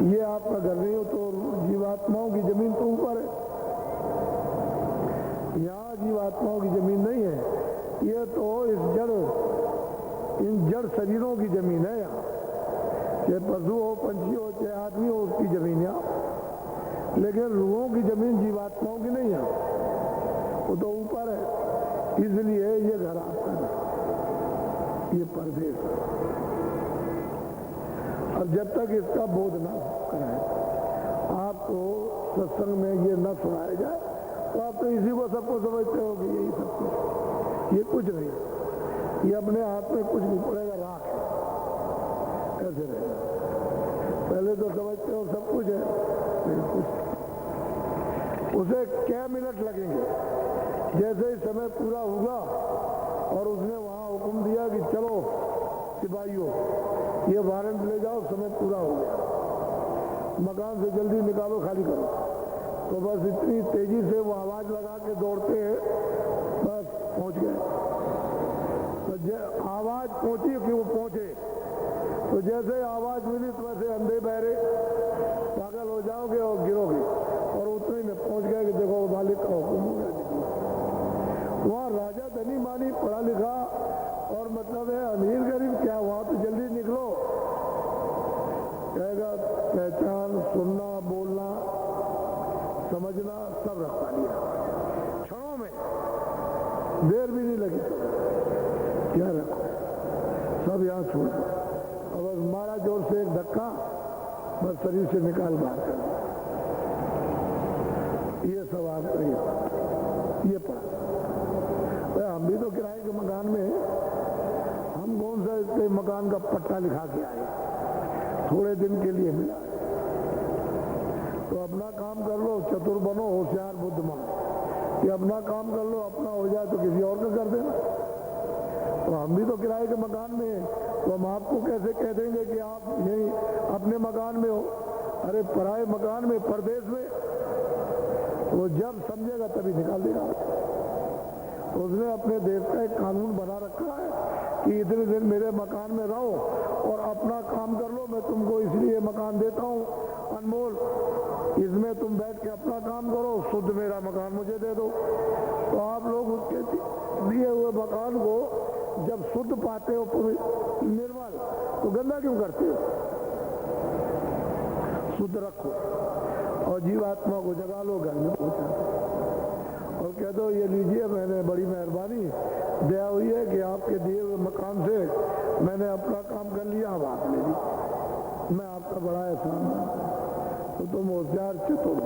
ये आपका घर नहीं हो तो जीवात्माओं की जमीन तो ऊपर है, यहाँ जीवात्माओं की जमीन नहीं है। ये तो इन जड़ शरीरों की जमीन है यहाँ। चाहे पशु हो, पंछी हो, चाहे आदमी हो, उसकी जमीन यहाँ। लेकिन रूहों की जमीन जीवात्माओं की नहीं है, वो तो ऊपर है। इसलिए ये घर आपका नहीं, ये परदेश है। और जब तक इसका बोध न कराए, आपको सत्संग में ये न सुनाया जाए, तो आप तो इसी को सबको समझते हो कि यही सब कुछ। ये कुछ नहीं, ये अपने हाथ में कुछ नहीं पड़ेगा, राख है, ऐसे रहेगा। पहले तो समझते हो सब कुछ है, नहीं कुछ। उसे क्या मिनट लगेंगे, जैसे ही समय पूरा हुआ और उसने वहां हुक्म दिया कि चलो सिपाहियों, ये वारंट ले जाओ, समय पूरा हो गया, मकान से जल्दी निकालो, खाली करो। तो बस इतनी तेजी से वो आवाज लगा के दौड़ते हैं, बस पहुंच गए। तो आवाज पहुंची कि वो पहुंचे, तो जैसे आवाज मिली तो वैसे अंधे बहरे पहचान, सुनना, बोलना, समझना सब रखवा लिया क्षणों में, देर भी नहीं लगी। क्या रखो, सब यहाँ छोड़ दो और बस मारा जोर से एक धक्का, बस शरीर से निकाल बाहर कर दिया। ये सब आपका ये पड़ा। हम भी तो किराए के मकान में, हम कौन सा इसके मकान का पट्टा लिखा के आए, थोड़े दिन के लिए मिला। तो अपना काम कर लो, चतुर बनो, होशियार बुद्धिमान, कि अपना काम कर लो, अपना हो जाए तो किसी और का कर देना। तो हम भी तो किराए के मकान में हैं, तो हम आपको कैसे कह देंगे कि आप यहीं अपने मकान में हो? अरे पराए मकान में, परदेश में, वो जब समझेगा तभी निकाल देगा। तो उसने अपने देश का एक कानून बना रखा है कि इतने दिन मेरे मकान में रहो और अपना काम कर लो, मैं तुमको इसलिए मकान देता हूँ अनमोल, इसमें तुम बैठ के अपना काम करो, शुद्ध मेरा मकान मुझे दे दो। तो आप लोग उसके दिए हुए मकान को जब शुद्ध पाते हो, निर्मल, तो गंदा क्यों करते हो? शुद्ध रखो और जीवात्मा को जगा लो, घर में पहुंचा दो और कह दो ये लीजिए, मैंने बड़ी मेहरबानी दया हुई है कि आपके दिए हुए मकान से मैंने अपना काम कर लिया, अब आप ले लीजिए, मैं आपका बड़ा एहसान मानता हूं। तो तुम होशियार, चतुर,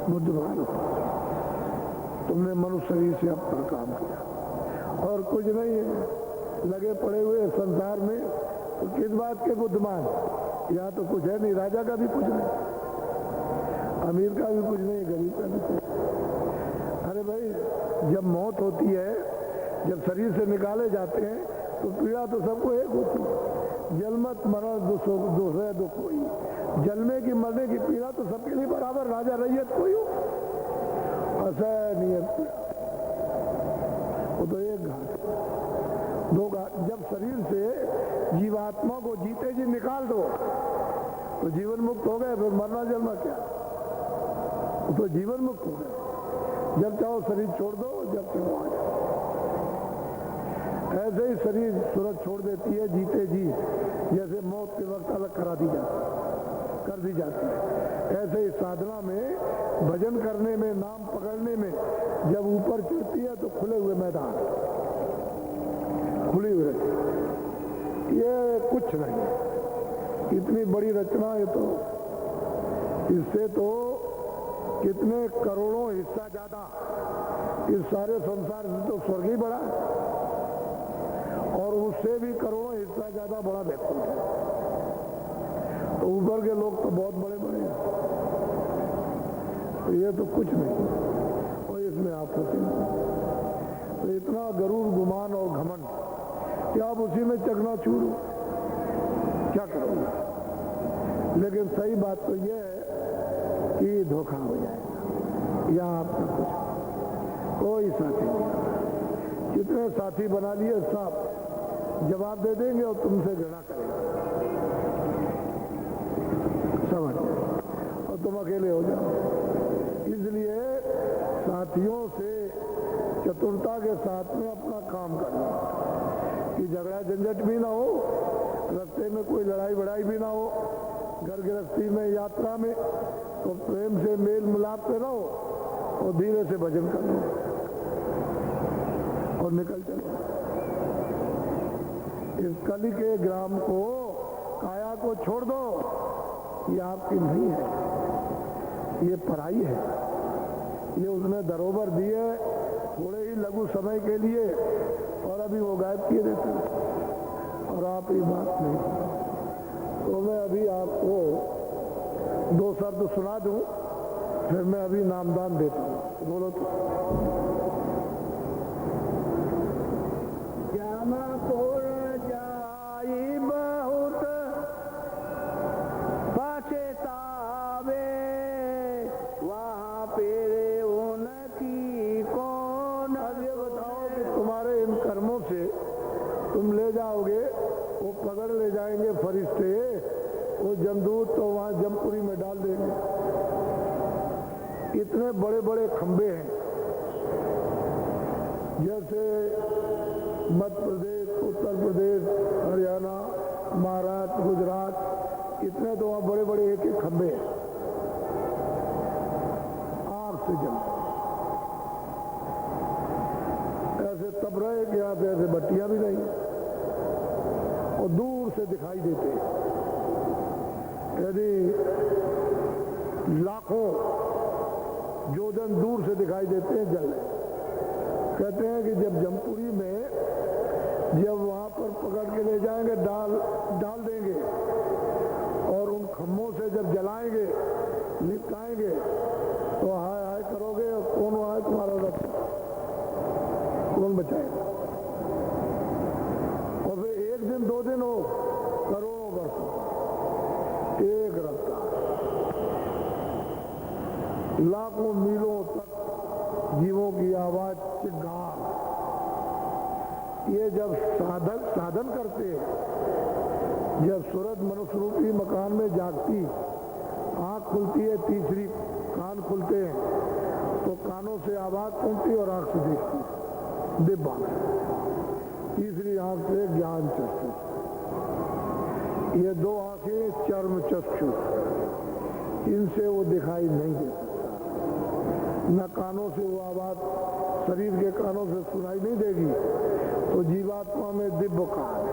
बुद्धिमान हो, तुमने मनुष्य शरीर से अपना काम किया और कुछ नहीं है, लगे पड़े हुए संसार में, तो किस बात के बुद्धिमान? यहाँ तो कुछ है नहीं, राजा का भी कुछ नहीं, अमीर का भी कुछ नहीं, गरीब का भी कुछ। अरे भाई, जब मौत होती है, जब शरीर से निकाले जाते हैं, तो पीड़ा तो सबको एक होती है। जलमत मरण दूसरे दुख कोई, जलने की मरने की पीड़ा तो सबके लिए बराबर, राजा रैयत कोई हो, असहनीय पीड़ा, वो तो एक घाट, दो घाट। जब शरीर से जीवात्मा को जीते जी निकाल दो तो जीवन मुक्त हो गए, फिर मरना जलना क्या, तो जीवन मुक्त हो गए। जब चाहो शरीर छोड़ दो, जब चाहो आ जाओ। ऐसे ही शरीर सूरज छोड़ देती है जीते जी, जैसे मौत के वक्त अलग कर दी जाती है। ऐसे ही साधना में, भजन करने में, नाम पकड़ने में जब ऊपर चढ़ती है तो खुले हुए मैदान, खुली हुई रचना, ये कुछ नहीं, इतनी बड़ी रचना है। तो इससे तो कितने करोड़ों हिस्सा ज्यादा इस सारे संसार से तो स्वर्ग ही बड़ा है, और उससे भी करोड़ों हिस्सा ज्यादा बड़ा व्यक्ति है। तो ऊपर के लोग तो बहुत बड़े बड़े हैं, तो ये तो कुछ नहीं, और इसमें आप होते हैं। तो इतना गरूर, गुमान और घमंड कि आप उसी में चकनाचूर हो, क्या करोगे? लेकिन सही बात तो यह है कि धोखा हो जाएगा, यहाँ आपका कुछ कोई साथी नहीं। जितने साथी बना लिए सब जवाब दे देंगे और तुमसे घृणा करेंगे, समझ, और तुम अकेले हो जाओ। इसलिए साथियों से चतुरता के साथ में अपना काम करना, कि झगड़ा झंझट भी ना हो, रास्ते में कोई लड़ाई वड़ाई भी ना हो, घर गृहस्थी में, यात्रा में, तो प्रेम से मेल मिलाप पे रहो और धीरे से भजन कर लो और निकल चलो। इस कली के ग्राम को, काया को छोड़ दो, ये आपकी नहीं है, ये पराई है। ये उसने धरोहर दी है थोड़े ही लघु समय के लिए, और अभी वो गायब किए देते हैं, और आप ये बात नहीं। तो मैं अभी आपको दो शब्द सुना दूं, फिर मैं अभी नामदान देता हूँ। बोलो तो। जमपुर जाई बहुत पछतावे, वहाँ पे उनकी कौन। अब ये बताओ कि तुम्हारे इन कर्मों से तुम ले जाओगे, वो पकड़ ले जाएंगे फरिश्ते, वो जमदूत तो वहां जमपुरी में डाल देंगे। इतने बड़े बड़े खंबे हैं, जैसे मध्य प्रदेश, उत्तर प्रदेश, हरियाणा, महाराष्ट्र, गुजरात, इतने तो वहां बड़े बड़े एक एक खंभे हैं, आग से जल ऐसे तब रहे कि यहाँ पे ऐसे बत्तियां भी नहीं और दूर से दिखाई देते, यदि लाखों योजन दूर से दिखाई देते हैं जल रहे। कहते हैं कि जब जमपुरी में जब वहां पर पकड़ के ले जाएंगे, डाल देंगे और उन खम्भों से जब जलाएंगे, लिपटाएंगे तो हाय हाय करोगे और कौन आए तुम्हारा रक्षा, कौन बचाएगा। और फिर एक दिन 2 दिन हो, करोड़ों वर्षों एक रफ्तार, लाखों मीलों तक जीवों की आवाज चिंगार। ये जब साधन करते, जब सूरज मनुष्य रूपी मकान में जागती, आंख खुलती है, तीसरी कान खुलते हैं तो कानों से आवाज सुनती और आंख से देखती, दिव्य आंख, तीसरी आंख से ज्ञान चक्षु। ये 2 आंखें चर्म चक्षु, इनसे वो दिखाई नहीं दे सकता। न कानों से वो आवाज शरीर के कानों से सुनाई नहीं देगी, तो जीवात्मा में दिव्य कान है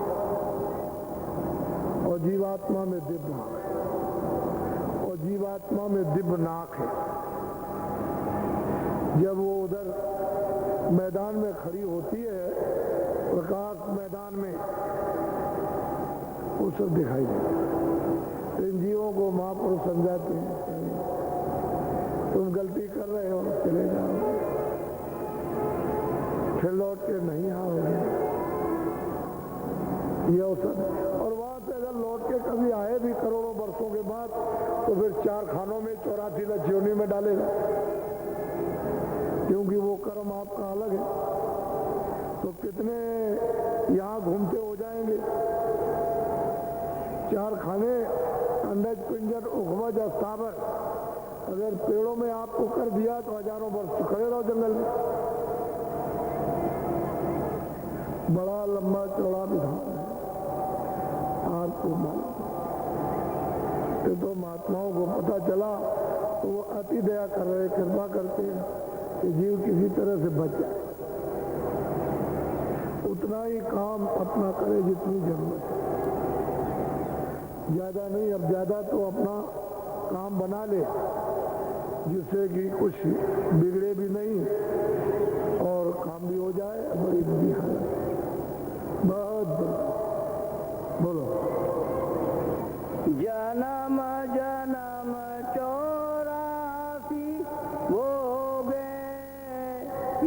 और जीवात्मा में दिव्य आंख है और जीवात्मा में दिव्य नाक है। जब वो उधर मैदान में खड़ी होती है, प्रकाश मैदान में, वो सब दिखाई देता है। इन जीवों को महापुरुष समझाते हैं, तुम गलती कर रहे हो, चले जाओ, फिर लौट के नहीं आओगे। ये अवसर, और वहां से अगर लौट के कभी आए भी करोड़ों वर्षों के बाद, तो फिर 4 खानों में 84 लक्ष्योनी में डालेगा, क्योंकि वो कर्म आपका अलग है। तो कितने यहाँ घूमते हो जाएंगे, 4 खाने, अंडज, पिंजर, उखमज, स्थावर, अगर पेड़ों में आपको कर दिया तो हजारों वर्ष खड़े रहो जंगल में। बड़ा लंबा चौड़ा विधान है, आपको मालूम। तो महात्माओं को पता चला तो वो अति दया कर रहे, कृपा करते हैं कि जीव किसी तरह से बच जाए, उतना ही काम अपना करे जितनी जरूरत है, ज्यादा नहीं। अब ज्यादा तो अपना काम बना ले जिससे कि कुछ बिगड़े भी नहीं और काम भी हो जाए। बड़ी बुरी हालत, बहुत बोलो। जन्म जन्म 84 भोगे,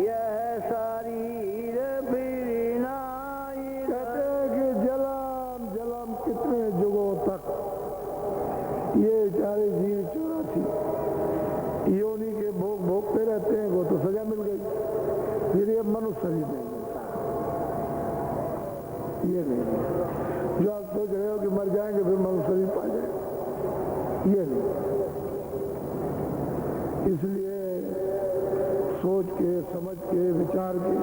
यह शरीर फिर नाई। कहते हैं कि जलम जलम कितने युगों तक ये चारे जीव 84 योनि के भोग भोगते रहते हैं। वो तो सजा मिल गई, फिर ये मनुष्य शरीर नहीं मिलता। ये नहीं जो आप सोच रहे हो कि मर जाएंगे फिर मनुष्य शरीर पा जाएंगे, ये नहीं। इसलिए सोच के, समझ के, विचार के,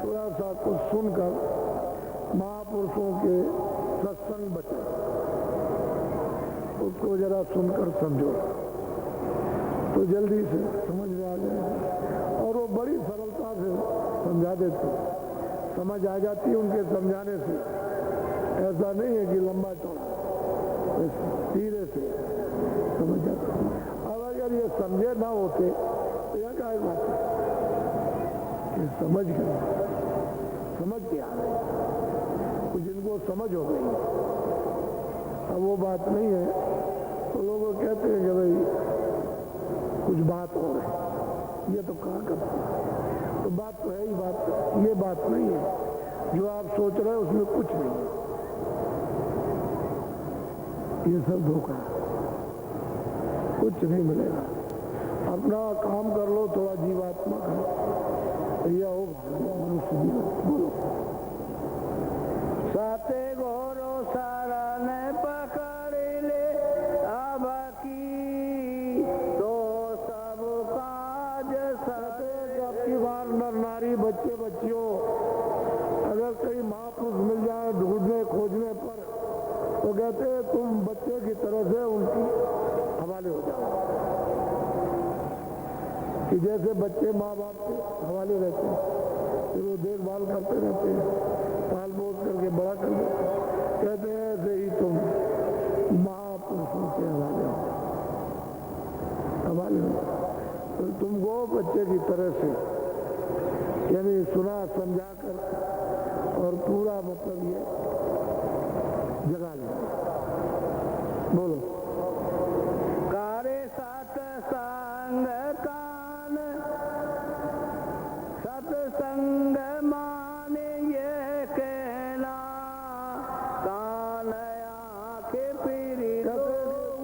थोड़ा सा कुछ सुनकर महापुरुषों के सत्संग बचे, उसको जरा सुनकर समझो तो जल्दी से समझ में आ जाए। और वो बड़ी सरलता से समझा देते, समझ आ जाती है उनके समझाने से। ऐसा नहीं है कि लंबा चौड़ा, धीरे से समझ जाता। अब अगर ये समझे ना होते तो यह क्या बात है कि समझ के आ गए, कुछ इनको समझ हो गई। अब वो बात नहीं है तो लोग कहते हैं कि भाई कुछ बात हो रही, ये तो कहाँ करते हैं, तो बात तो है ही बात। ये बात नहीं है, जो आप सोच रहे हैं उसमें कुछ नहीं है, ये सब धोखा, कुछ नहीं मिलेगा। अपना काम कर लो थोड़ा जीवात्मा का, यह हो मनुष्य जीवन। बोलो। साते घोरो सारा ने पकड़ ले, अब की तो सब काज सते। आपकी बार नर नारी, बच्चे बच्चियों, अगर कई महापुरुष मिल जाए ढूंढने खोजने पर, तो कहते हैं तुम बच्चे कि जैसे बच्चे माँ बाप के हवाले रहते हैं, फिर वो देखभाल करते रहते हैं, पाल पोस करके बड़ा कर देते हैं। कहते हैं ऐसे ही तुम महापुरुषों के हवाले हो, तो तुमको बच्चे की तरह से यानी सुना समझा कर और पूरा मतलब ये जगा लिया। बोलो। कारे सत्संग कान सत्संग माने ये कहना कान आंखें पीरी तो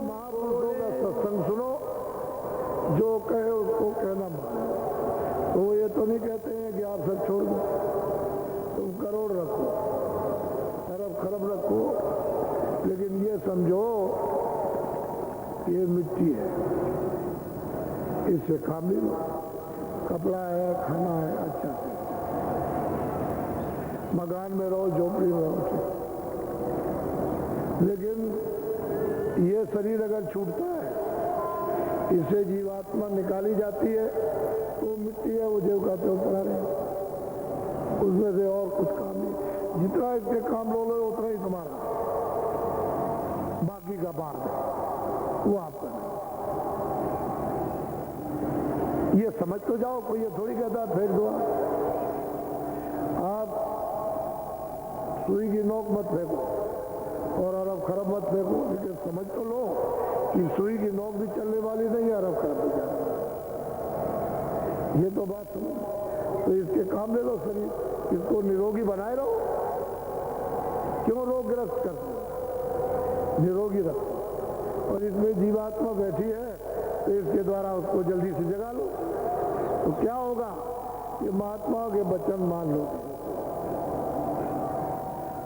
महापुरुषों का सत्संग सुनो, जो कहे उसको कहना मानो। तो वो ये तो नहीं कहते हैं कि आप सब छोड़ दो, तुम करोड़ रखो, अरब खरब रखो, लेकिन ये समझो ये मिट्टी है, इससे काम भी लो, कपड़ा है, खाना है, अच्छा से मकान में रहो, झोपड़ी में रहो, लेकिन ये शरीर अगर छूटता है, इससे जीवात्मा निकाली जाती है, तो मिट्टी है, वो जो कहते हो पड़ा रहे, उसमें से और कुछ काम नहीं। जितना इसके काम लो लो उतना ही तुम्हारा, बाकी का बाहर वो आपका नहीं। ये समझ तो जाओ, कोई ये थोड़ी कहता फेंक दो। आप सुई की नोक मत फेंको और अरब खरब मत फेंको, लेकिन समझ तो लो कि सुई की नोक भी चलने वाली नहीं है, अरब खरब भी चलने वाली। ये तो बात समझ। तो इसके काम ले लो शरीर, इसको निरोगी बनाए रहो। क्यों रोगग्रस्त करते हो? निरोगी रखो। और इसमें जीवात्मा बैठी है, तो इसके द्वारा उसको जल्दी से जगा लो। तो क्या होगा कि महात्माओं के वचन मान लो,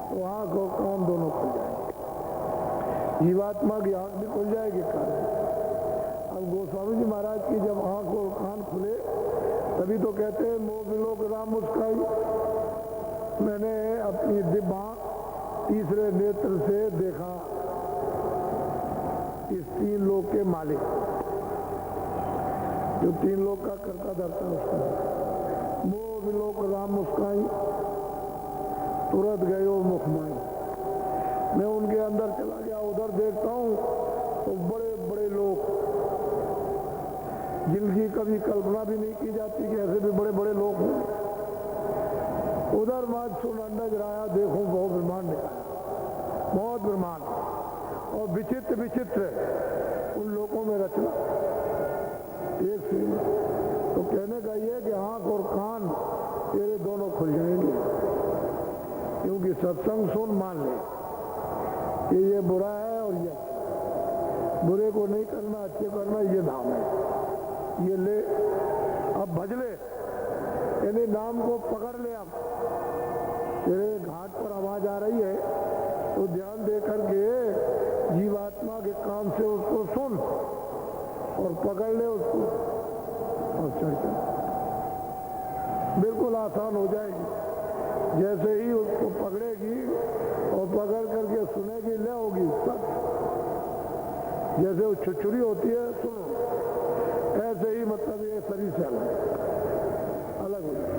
तो आंख और कान दोनों खुल जाएंगे। जीवात्मा की आंख भी खुल जाएगी, कान। अब गोस्वामी जी महाराज की जब आंख और कान खुले, तभी तो कहते हैं मोह विलोक राम मुस्काई, मैंने अपनी दिव्य तीसरे नेत्र से देखा इस तीन लोक के मालिक, जो तीन लोक का करता धरता उसका। मोह विलोक राम मुस्काई, तुरंत गयो मुखमाई। मैं उनके अंदर चला गया, उधर देखता हूं तो बड़े बड़े लोग, जिनकी कभी कल्पना भी नहीं की जाती कि ऐसे भी बड़े बड़े लोग होंगे। उधर माज सुन अंडज राया, देखूं बहुत ब्रह्मांड है, बहुत ब्रह्मांड और विचित्र विचित्र उन लोगों में रचना एक से। तो कहने का ये कि आंख और कान तेरे दोनों खुल जाएंगे, क्योंकि सत्संग सुन मान ले कि ये बुरा है और ये अच्छा। बुरे को नहीं करना, अच्छे करना, ये धाम है। ये ले, अब भज ले, यानी नाम को पकड़ ले। अब तेरे घाट पर आवाज आ रही है तो ध्यान दे करके जीवात्मा के कान से उसको सुन और पकड़ ले उसको और चढ़ चल। बिल्कुल आसान हो जाएगी। जैसे ही उसको पकड़ेगी और पकड़ करके सुनेगी, ले होगी सब। जैसे वो छुरछुरी होती है, सुनो, ऐसे ही मतलब ये शरीर से अलग हो जाए।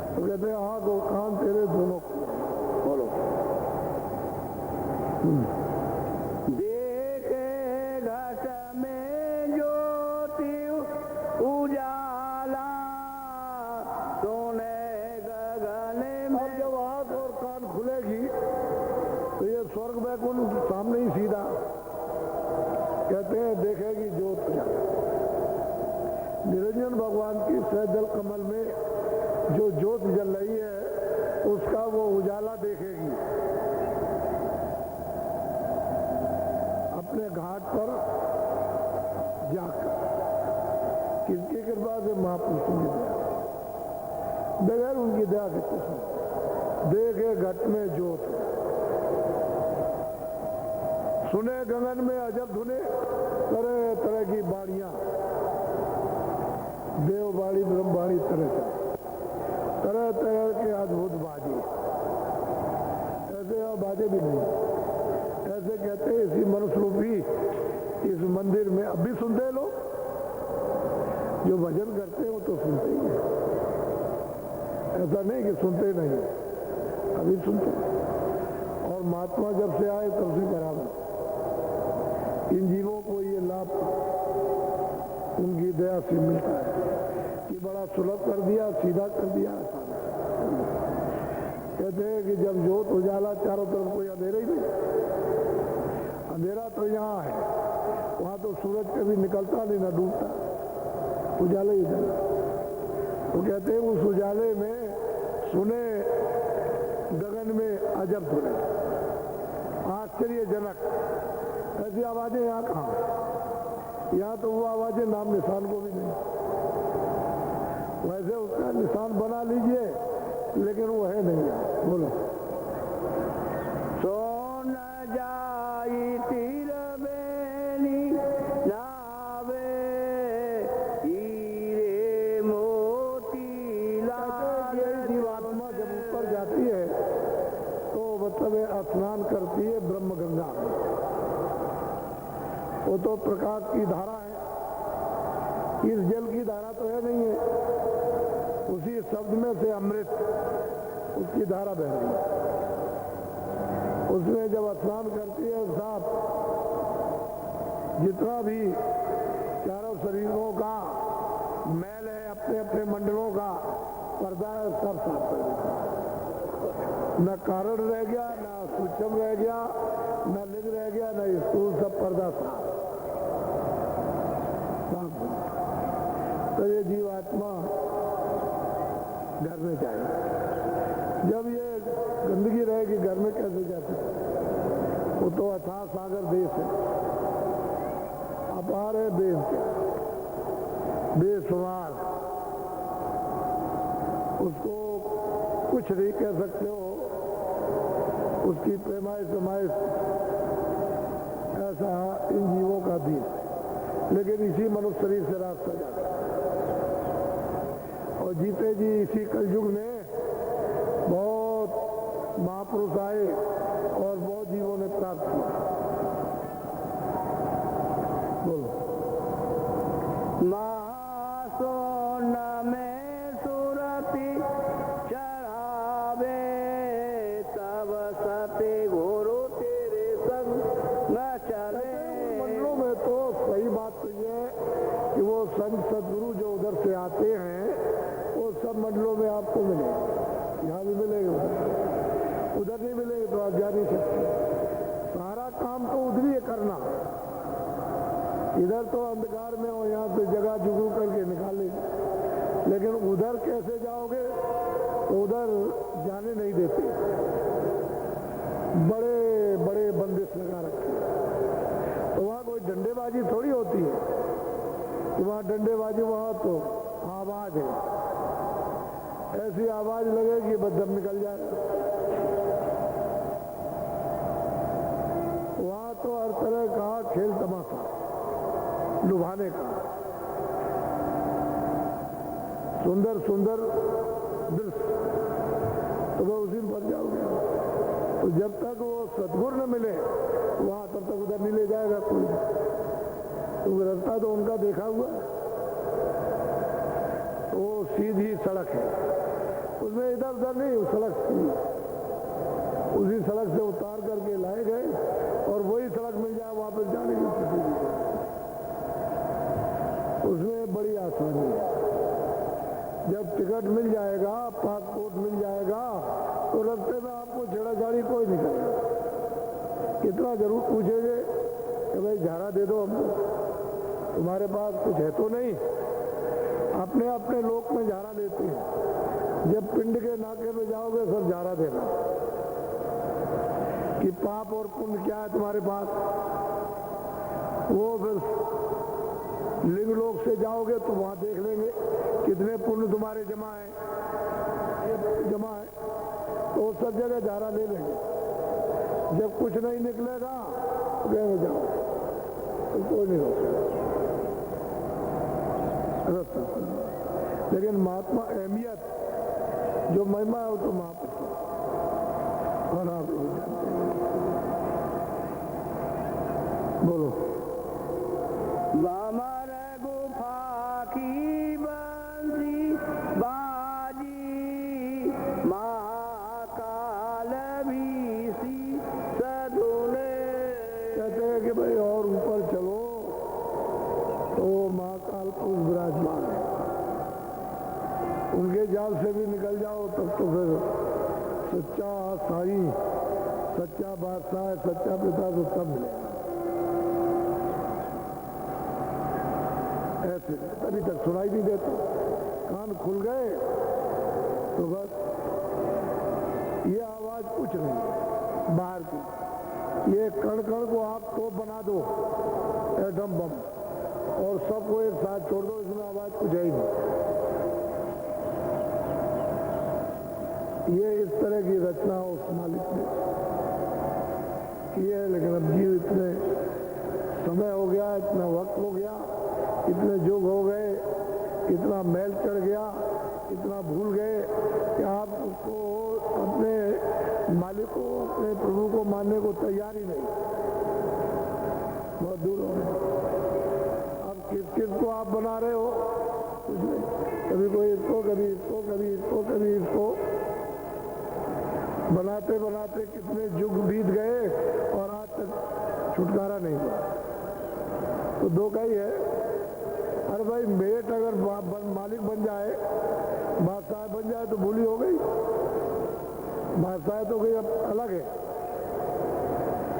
तो कहते हैं आंख और कान तेरे दोनों बोलो। देखे घट में ज्योति उजाला, सोने गगन में। अब जब आंख और कान खुलेगी तो ये स्वर्ग वैकुंठ सामने ही सीधा। कहते हैं देखेगी ज्योत उजाला। निरंजन भगवान की सहजल कमल में जो ज्योत जल रही है, उसका वो उजाला देखेगी। अपने घाट पर जाकर, किसकी कृपा से? महापुरुषों की दया। बगैर उनकी दया के कुछ नहीं। देखे घट में ज्योत, सुने गगन में अजब धुने, तरह तरह की बाणियां, देवबाणी ब्रह्मबाणी, तरह तरह के अद्भुत बाजे। ऐसे और बाजे भी नहीं, ऐसे कहते हैं इसी मनुष्य रूपी इस मंदिर में अब भी सुनते हैं लोग। ऐसा नहीं कि सुनते नहीं, अभी सुनते हैं। और महात्मा जब से आए तब से बराबर इन जीवों को ये लाभ उनकी दया से मिलता है कि बड़ा सुलभ कर दिया, सीधा कर दिया, आसान। कहते हैं कि जब जोत उजाला चारों तरफ कोई अंधेरा ही नहीं, अंधेरा तो यहाँ है, वहाँ तो सूरज कभी निकलता नहीं ना डूबता, उजाला ही उजाला। तो कहते हैं उस उजाले में सुने गगन में अजब धुने, आश्चर्यजनक ऐसी आवाजें यहाँ कहाँ, यहाँ तो वो आवाजें नाम निशान को भी नहीं। वैसे उसका निशान बना लीजिए लेकिन वो है नहीं यहाँ। बोलो। सोन जाई तीर बेनी नावे हीरे मोती लाल। जीवात्मा जब ऊपर जाती है तो मतलब स्नान करती है ब्रह्म गंगा, वो तो प्रकाश की धारा है, इस जल की धारा तो है नहीं है, उसी शब्द में से अमृत उसकी धारा बह रही है। उसमें जब स्नान करती है साफ, जितना भी चारों शरीरों का मैल है, अपने अपने मंडलों का पर्दा है, सब साफ कर देती है। न कारण रह गया, न सूक्ष्म रह गया, न लिंग रह गया, न स्थूल, सब पर्दा साफ। तो ये जीवात्मा घर में जाए, जब ये गंदगी रहेगी घर में कैसे जा सकते? वो तो अथाह सागर देश है, अपार है देश के, बेशुमार, उसको कुछ नहीं कह सकते हो, उसकी पैमाइश समाइश ऐसा इन जीवों का देश है। लेकिन इसी मनुष्य शरीर से रास्ता जाता है और जीते जी इसी कलयुग में बहुत महापुरुष आए और बहुत जीवों ने प्राप्त किया। बोलो। महासोन में सुरति चढ़ावे तब सते गुरु तेरे संग न चले। मंडलों में तो सही बात तो ये कि वो संत सदगुरु जो उधर से आते हैं वो सब मंडलों में आपको मिलेंगे, यहाँ भी मिलेंगे, उधर नहीं मिलेंगे तो आप जा नहीं सकते। सारा काम तो उधर ही करना, इधर तो अंधकार में हो, यहाँ से जगह जुगू करके निकालेंगे, लेकिन उधर कैसे जाओगे? उधर जाने नहीं देते, बड़े बड़े बंदिश लगा रखे। तो वहाँ कोई डंडेबाजी थोड़ी होती है कि वहाँ डंडेबाजी, वहाँ तो आवाज है, ऐसी आवाज लगेगी बस दम निकल जाएगा। वहाँ तो हर तरह का खेल तमाशा, लुभाने का, सुंदर सुंदर दृश्य, तो वह उसी में फंस जाओगे। तो जब तक वो सद्गुरु न मिले वहाँ तब तक उधर नहीं ले जाएगा कोई। तो रास्ता तो उनका देखा हुआ है, वो सीधी सड़क है, उसमें इधर उधर नहीं, उस सड़क उसी सड़क से उतार करके लाए गए और वही सड़क मिल जाए वापस जाने की स्थिति भी है। उसमें बड़ी आसानी है, जब टिकट मिल जाएगा, पासपोर्ट मिल जाएगा, तो रास्ते में आपको छेड़ाछाड़ी कोई नहीं करेगा। कितना जरूर पूछेंगे कि भाई झाड़ा दे दो हमको, तुम्हारे पास कुछ है तो नहीं। अपने अपने लोक में झाड़ा लेते हैं, जब पिंड के नाके पे जाओगे सब झाड़ा देना कि पाप और पुण्य क्या है तुम्हारे पास। वो फिर लिंग लोक से जाओगे तो वहां देख लेंगे कितने पुण्य तुम्हारे जमा है, तो सब जगह झाड़ा ले लेंगे। जब कुछ नहीं निकलेगा तो कहेंगे जाओ, तो कोई नहीं रोकेगा। लेकिन महात्मा अहमियत जो महिमा है वो तो महापुरुष और आप लोग जानते हैं। बोलो। बामर गुफा की बंसी बाजी कहते हैं कि भाई और ऊपर चलो तो महाकाल पुरुष विराजमान है, उनके जाल से भी निकल जाओ तब तो फिर सच्चा साईं, सच्चा बादशाह, सच्चा पिता तो तब मिलेगा। ऐसे अभी तक सुनाई नहीं देता, कान खुल गए तो बस ये आवाज कुछ नहीं बाहर की, ये कण कण को आप तो बना दो एटम बम और सबको एक साथ छोड़ दो, इसमें आवाज कुछ है ही नहीं। ये इस तरह की रचना उस मालिक ने की है। लेकिन अब जीव इतने समय हो गया, इतना वक्त हो गया, इतने युग हो गए, इतना मैल चढ़ गया, इतना भूल गए कि आप उसको अपने मालिक को, अपने प्रभु को मानने को तैयार ही नहीं, बहुत दूर हो गए। अब किस किस को आप बना रहे हो, कुछ नहीं, कभी कोई इसको, कभी इसको, कभी इसको, कभी इसको, बनाते बनाते कितने युग बीत गए और आज तक छुटकारा नहीं हुआ। तो धोखा ही है। अरे भाई मेट अगर मालिक बन जाए, बादशाह बन जाए तो भूली हो गई, बादशाह तो कोई अब अलग है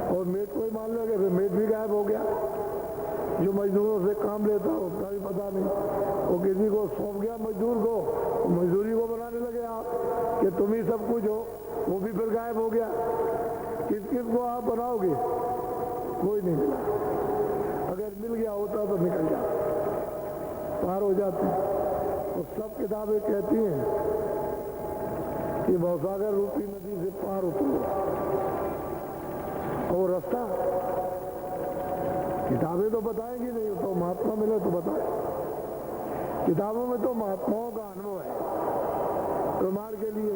और मेट को ही मान लोगे, फिर मेट भी गायब हो गया। जो मजदूरों से काम लेता हो उसका भी पता नहीं, वो किसी को सौंप गया मजदूर को, मजदूरी को बनाने लगे आप कि तुम ही सब कुछ हो, वो भी फिर गायब हो गया। किस किस को आप बनाओगे, कोई नहीं मिला। अगर मिल गया होता तो निकल जाता, पार हो जाते। तो सब किताबें कहती हैं कि भवसागर रूपी नदी से पार उतरो, और रास्ता किताबें तो बताएंगी नहीं, तो महात्मा मिले तो बताए। किताबों में तो महात्माओं का अनुभव है, प्रमाण के लिए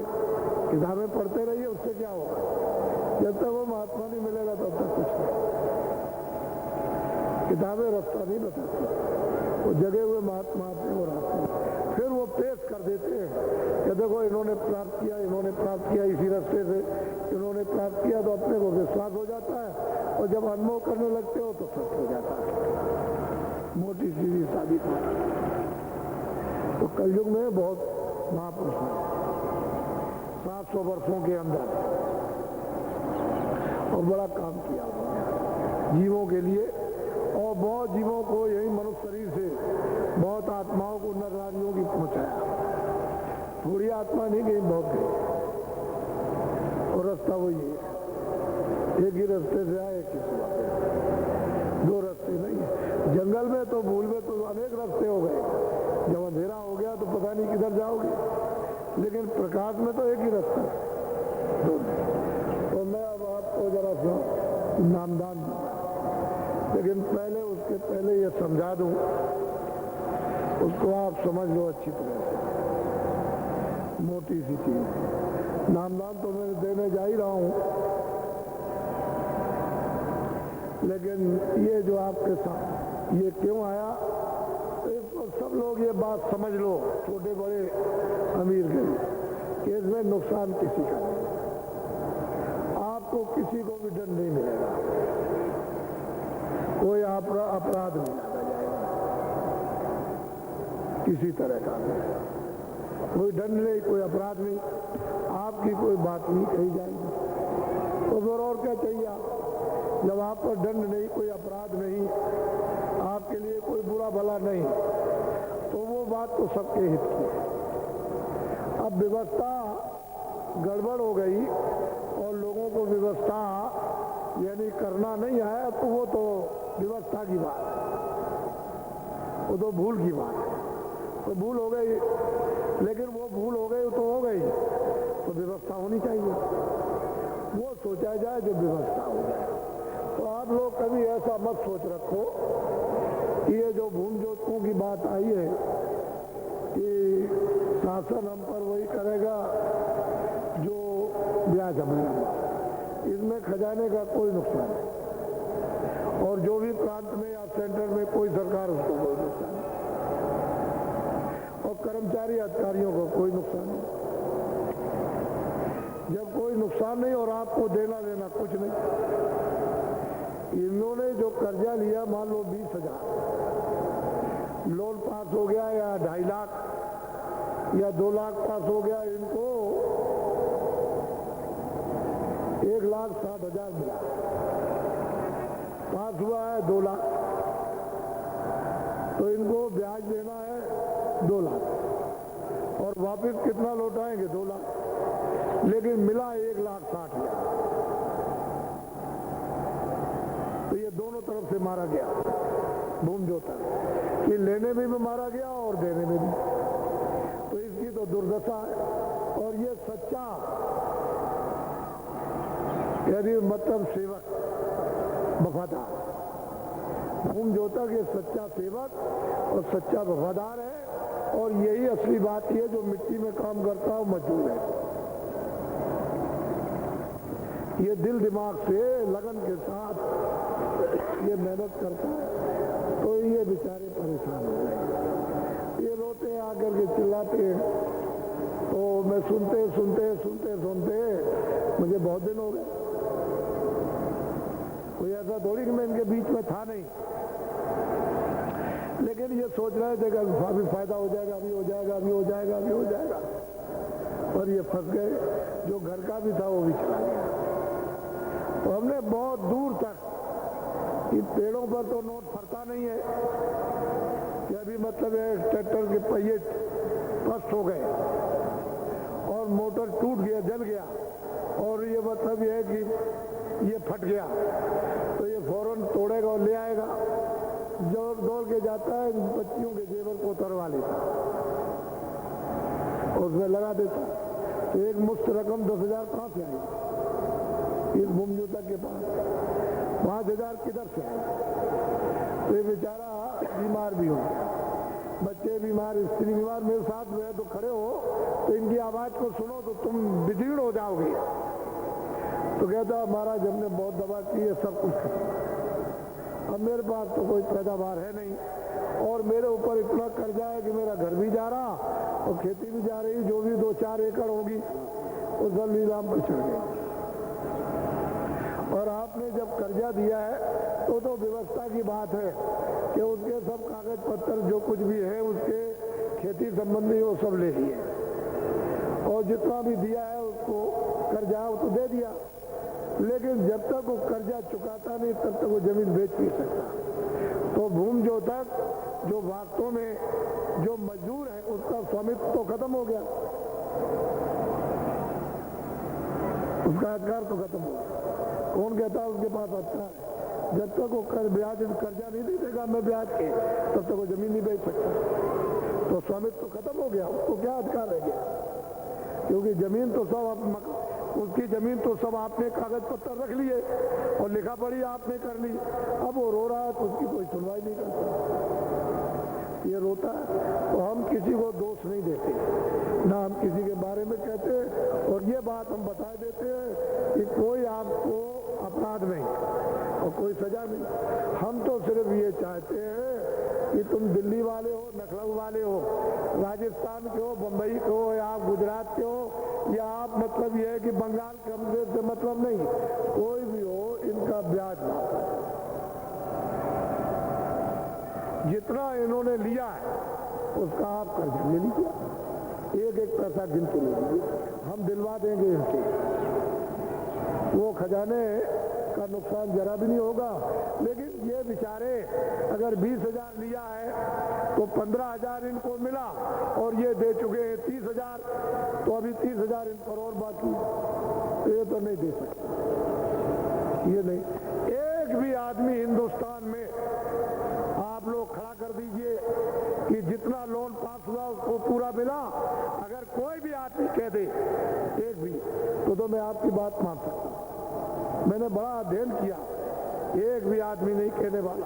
किताबें पढ़ते रहिए, उससे क्या होगा। जब तक वो महात्मा नहीं मिलेगा तब तक कुछ नहीं। किताबें रास्ता नहीं बताती, वो जगे हुए महात्मा आते हैं और आते हैं, फिर वो पेश कर देते हैं कि देखो इन्होंने प्राप्त किया, इन्होंने प्राप्त किया, इसी रास्ते से इन्होंने प्राप्त किया। तो अपने को विश्वास हो जाता है और जब अनुभव करने लगते हो तो सत्य हो जाता है, मोटी सीधी साबित हो। तो कलयुग में बहुत महापुरुष हैं 700 वर्षों के अंदर, और बड़ा काम किया उन्होंने जीवों के लिए, और बहुत जीवों को यही मनुष्य शरीर से बहुत आत्माओं को नर नारियों की पहुंचाया। थोड़ी आत्मा नहीं गई, बहुत गई। और रास्ता वही है, एक ही रास्ते से आए, किसी दो रास्ते नहीं है। जंगल में तो भूल में तो अनेक रास्ते हो गए, जब अंधेरा हो गया तो पता नहीं किधर जाओगे, लेकिन प्रकाश में तो एक ही रास्ता है। तो मैं अब आपको जरा सा नामदान दूंगा, लेकिन पहले उसके पहले ये समझा दूं, उसको आप समझ लो अच्छी तरह से। मोटी सी चीज, नामदान तो मैं देने जा ही रहा हूं, लेकिन ये जो आपके साथ ये क्यों आया, इसको सब लोग ये बात समझ लो, छोटे बड़े अमीर गरीब, कि इसमें नुकसान किसी का नहीं, आपको किसी को भी दंड नहीं मिलेगा, कोई अपराध नहीं लगा जाएगा किसी तरह का, कोई दंड नहीं, कोई अपराध नहीं, आपकी कोई बात नहीं कही जाएगी। तो फिर और क्या चाहिए आप, जब आप पर दंड नहीं, कोई अपराध नहीं, आपके लिए कोई बुरा भला नहीं, तो वो बात तो सबके हित की है। अब व्यवस्था गड़बड़ हो गई और लोगों को व्यवस्था यानी करना नहीं आया, तो वो तो व्यवस्था की बात है, वो तो भूल की बात है। तो भूल हो गई, लेकिन वो भूल हो गई तो हो गई, तो व्यवस्था होनी चाहिए, वो सोचा जाए जो व्यवस्था हो जाए। तो आप लोग कभी ऐसा मत सोच रखो कि ये जो भूम जोतकों की बात आई है कि शासन हम पर वही करेगा जो ब्याज हमें, इसमें खजाने का कोई नुकसान नहीं, और जो भी प्रांत में या सेंटर में कोई सरकार, उसको कोई नुकसान नहीं, और कर्मचारी अधिकारियों को कोई नुकसान नहीं। जब कोई नुकसान नहीं और आपको देना लेना कुछ नहीं, इन्होंने इन्होंने जो कर्जा लिया, मान लो 20,000, लोन पास हो गया या 2.5 लाख या 2 लाख पास हो गया, इनको 1,60,000 मिला। पास हुआ है 2 लाख, तो इनको ब्याज देना है 2 लाख और वापस कितना लौटाएंगे? 2 लाख, लेकिन मिला 1,60,000। तो ये दोनों तरफ से मारा गया भूम जोता, कि लेने में भी मारा गया और देने में भी। तो इसकी तो दुर्दशा है। और ये सच्चा यदि मतलब सेवक वफादार, भूम जोतक ये सच्चा सेवक और सच्चा वफादार है। और यही असली बात है जो मिट्टी में काम करता हो मजदूर है। ये दिल दिमाग से लगन के साथ ये मेहनत करता है, तो ये बेचारे परेशान हो गए। ये रोते आकर के चिल्लाते, तो मैं सुनते सुनते मुझे बहुत दिन हो गए। कोई ऐसा थोड़ी कि मैं इनके बीच में था नहीं, लेकिन ये सोच रहे थे कि अभी फायदा हो जाएगा, अभी हो जाएगा, अभी हो जाएगा, अभी हो जाएगा, और ये फंस गए। जो घर का भी था वो भी चला गया। तो हमने बहुत दूर तक, इन पेड़ों पर तो नोट फरता नहीं है कि अभी मतलब ट्रैक्टर के पहिए पस्त हो गए और मोटर टूट गया, जल गया, और ये मतलब ये है कि ये फट गया, तो ये फौरन तोड़ेगा और ले आएगा। जोर दौड़ के जाता है, बच्चियों के जेवर को उतरवा लेता, उसमें लगा देता। तो एक मुश्त रकम 10,000 कहाँ से आई इस भूम जोतक के पास? 5,000 किधर से आए? तो ये बेचारा बीमार भी हो गया, बच्चे बीमार, स्त्री बीमार। मेरे साथ में तो खड़े हो, तो इनकी आवाज को सुनो तो तुम विदीर्ण हो जाओगे। तो कहता महाराज हमने बहुत दवा की है, सब कुछ खत्म, अब मेरे पास तो कोई पैदावार है नहीं, और मेरे ऊपर इतना कर्जा है कि मेरा घर भी जा रहा और खेती भी जा रही, जो भी 2-4 एकड़ होगी वो सब नीलाम पर चढ़ गई। और आपने जब कर्जा दिया है तो व्यवस्था की बात है कि उसके सब कागज पत्र जो कुछ भी है उसके खेती संबंधी वो सब ले लिए, और जितना भी दिया है उसको कर्जा वो तो दे दिया, लेकिन जब तक वो कर्जा चुकाता नहीं तब तक वो जमीन बेच नहीं सकता। तो भूम जोतक जो वास्तव में जो मजदूर है उसका स्वामित्व तो खत्म हो गया, उसका अधिकार तो खत्म हो गया। कौन कहता है उसके पास अधिकार है? जब तक वो कर्जा नहीं दे देगा मैं ब्याज के, तब तक वो जमीन नहीं बेच सकता। तो स्वामित्व तो खत्म हो गया, उसको क्या अधिकार रह गया? क्योंकि जमीन तो सब उसकी जमीन तो सब आपने कागज पत्तर रख लिए और लिखा पढ़ी आपने कर ली। अब वो रो रहा है तो उसकी कोई सुनवाई नहीं करता, ये रोता है। तो हम किसी को दोष नहीं देते, ना हम किसी के बारे में कहते, और ये बात हम बता देते हैं कि कोई आपको अपराध नहीं और कोई सजा नहीं। हम तो सिर्फ ये चाहते हैं कि तुम दिल्ली वाले हो, लखनऊ वाले हो, राजस्थान के हो, बम्बई के हो, या आप गुजरात के हो, या आप मतलब ये है कि बंगाल के से मतलब नहीं, कोई भी हो, इनका ब्याज माफ। जितना इन्होंने लिया है उसका आप कर्ज ले लीजिए, एक एक पैसा गिन के ले लीजिए, हम दिलवा देंगे इनसे। वो खजाने का नुकसान जरा भी नहीं होगा। लेकिन ये बेचारे अगर 20,000 लिया है तो 15,000 इनको मिला और ये दे चुके हैं 30,000, तो अभी 30,000 इन पर और बाकी, ये तो नहीं दे सकते। ये नहीं, एक भी आदमी हिंदुस्तान में आप लोग खड़ा कर दीजिए कि जितना लोन पास हुआ उसको पूरा मिला, अगर कोई भी आदमी कह दे एक भी, तो मैं आपकी बात मान सकता हूं। मैंने बड़ा अध्ययन किया, एक भी आदमी नहीं कहने वाला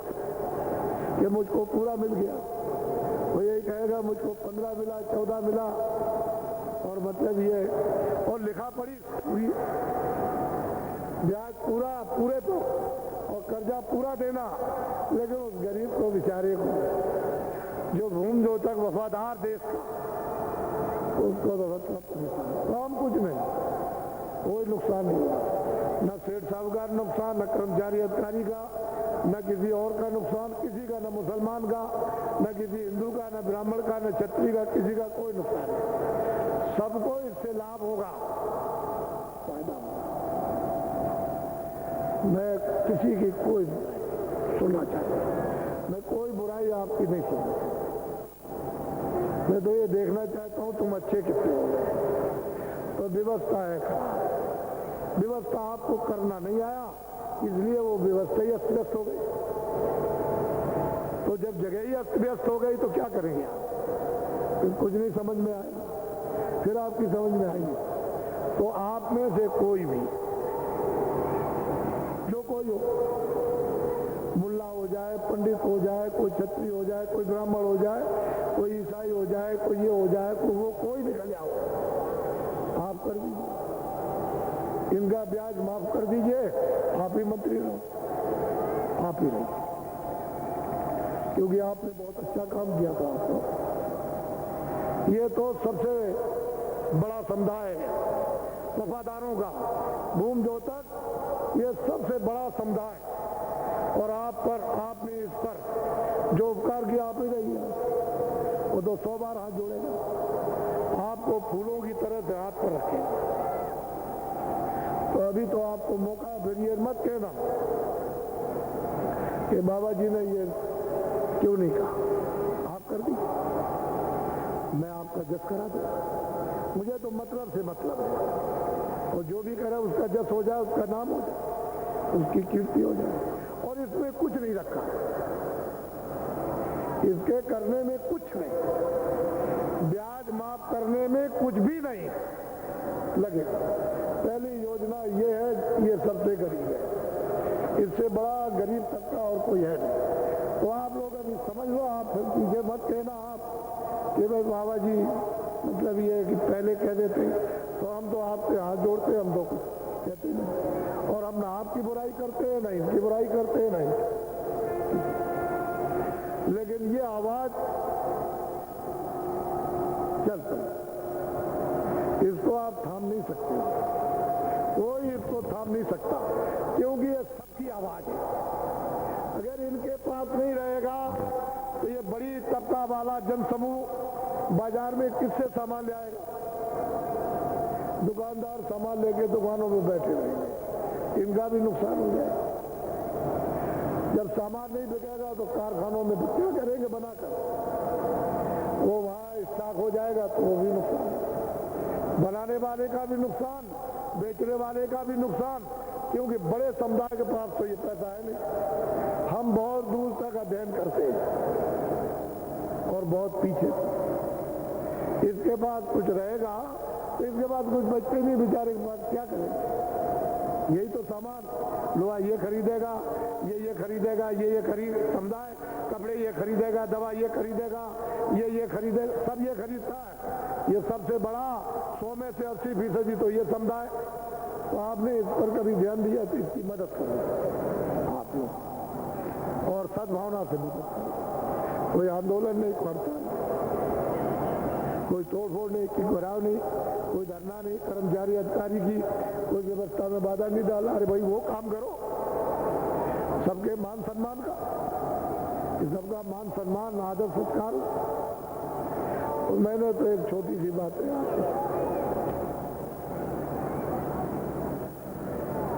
कि मुझको पूरा मिल गया। वो यही कहेगा मुझको 15 मिला, 14 मिला, और मतलब ये, और लिखा पढ़ी पूरी, ब्याज पूरा पूरे तो, और कर्जा पूरा देना। लेकिन उस गरीब को बेचारे को जो भूम जोतक वफादार देश का, उसको तो मतलब काम कुछ नहीं, कोई नुकसान नहीं होगा, न सेठ साहूकार नुकसान, न कर्मचारी अधिकारी का, न किसी और का नुकसान, किसी का, न मुसलमान का, न किसी हिंदू का, न ब्राह्मण का, न क्षत्रिय का, किसी का कोई नुकसान नहीं। सबको इससे लाभ होगा, फायदा होगा। मैं किसी की कोई सुनना चाहता, मैं कोई बुराई आपकी नहीं सुनना। मैं तो ये देखना चाहता हूं तुम अच्छे कितने हो गए। तो व्यवस्था है खराब, व्यवस्था आपको करना नहीं आया, इसलिए वो व्यवस्था ही अस्त व्यस्त हो गई। तो जब जगह ही अस्त व्यस्त हो गई तो क्या करेंगे आप? फिर कुछ नहीं समझ में आएगा, फिर आपकी समझ में आएगी। तो आप में से कोई भी, जो कोई हो, मुल्ला हो जाए, पंडित हो जाए, कोई क्षत्रिय हो जाए, कोई ब्राह्मण हो जाए, कोई ईसाई हो जाए, कोई ये हो जाए, कोई निकल जाओ, आप कर दीजिए, इनका ब्याज माफ कर दीजिए, आप ही मंत्री रहो, आप ही रहिए, क्योंकि आपने बहुत अच्छा काम किया था। आपको ये तो सबसे बड़ा समुदाय है वफादारों का, भूम जोतक, ये सबसे बड़ा समुदाय, और आपने इस पर जो उपकार किया, आप ही रही है, वो तो 100 बार हाथ जोड़ेगा, आपको फूलों की तरह से हाथ पर रखेगा। तो अभी तो आपको मौका, फिर ये मत कहना कि बाबा जी ने ये क्यों नहीं कहा, आप कर दीजिए, मैं आपका जस करा दूं। मुझे तो मतलब से मतलब है, और जो भी करे उसका जस हो जाए, उसका नाम हो जाए, उसकी कीर्ति हो जाए। और इसमें कुछ नहीं रखा, इसके करने में कुछ नहीं, ब्याज माफ करने में कुछ भी नहीं लगेगा। पहली योजना ये है, ये सबसे गरीब है, इससे बड़ा गरीब तबका और कोई है नहीं। तो आप लोग अभी समझ लो, आप फिर पीछे मत कहना आप कि भाई बाबा जी मतलब ये है कि पहले कह देते तो हम तो आपसे हाथ जोड़ते, हम तो कुछ कहते नहीं, और हम ना आपकी बुराई करते हैं, ना इनकी बुराई करते हैं, नहीं। लेकिन ये आवाज चल पड़ी, इसको आप थाम नहीं सकते, कोई इसको थाम नहीं सकता, क्योंकि ये सबकी आवाज है। अगर इनके पास नहीं रहेगा तो ये बड़ी तबका वाला जनसमूह बाजार में किससे सामान ले आएगा? दुकानदार सामान लेके दुकानों में बैठे रहेंगे, इनका भी नुकसान हो जाएगा। जब सामान नहीं बिकेगा तो कारखानों में क्या करेंगे बनाकर, वो वहां स्टॉक हो जाएगा तो वो भी नुकसान, बनाने वाले का भी नुकसान, बेचने वाले का भी नुकसान, क्योंकि बड़े समुदाय के पास तो ये पैसा है नहीं। हम बहुत दूर तक अध्ययन करते हैं और बहुत पीछे, इसके बाद कुछ रहेगा तो इसके बाद कुछ बचते नहीं बेचारे के पास, क्या करेंगे? यही तो सामान, लोहा ये खरीदेगा, ये खरीदेगा, ये खरीद, समुदाय कपड़े ये खरीदेगा, दवा ये खरीदेगा, ये खरीदेगा, सब ये खरीदता है। ये सबसे बड़ा 100 में से 80% तो ये समुदाय। तो आपने इस पर कभी ध्यान दिया तो इसकी मदद करो आप लोग, और सद्भावना से मदद करो। कोई आंदोलन नहीं, हड़ताल नहीं, कोई तोड़फोड़ नहीं, कोई घराव नहीं, कोई धरना नहीं, कर्मचारी अधिकारी की कोई व्यवस्था में बाधा नहीं डाला। अरे भाई वो काम करो, सबके मान सम्मान का, सबका मान सम्मान आदर सत्कार। तो मैंने तो एक छोटी सी बात है,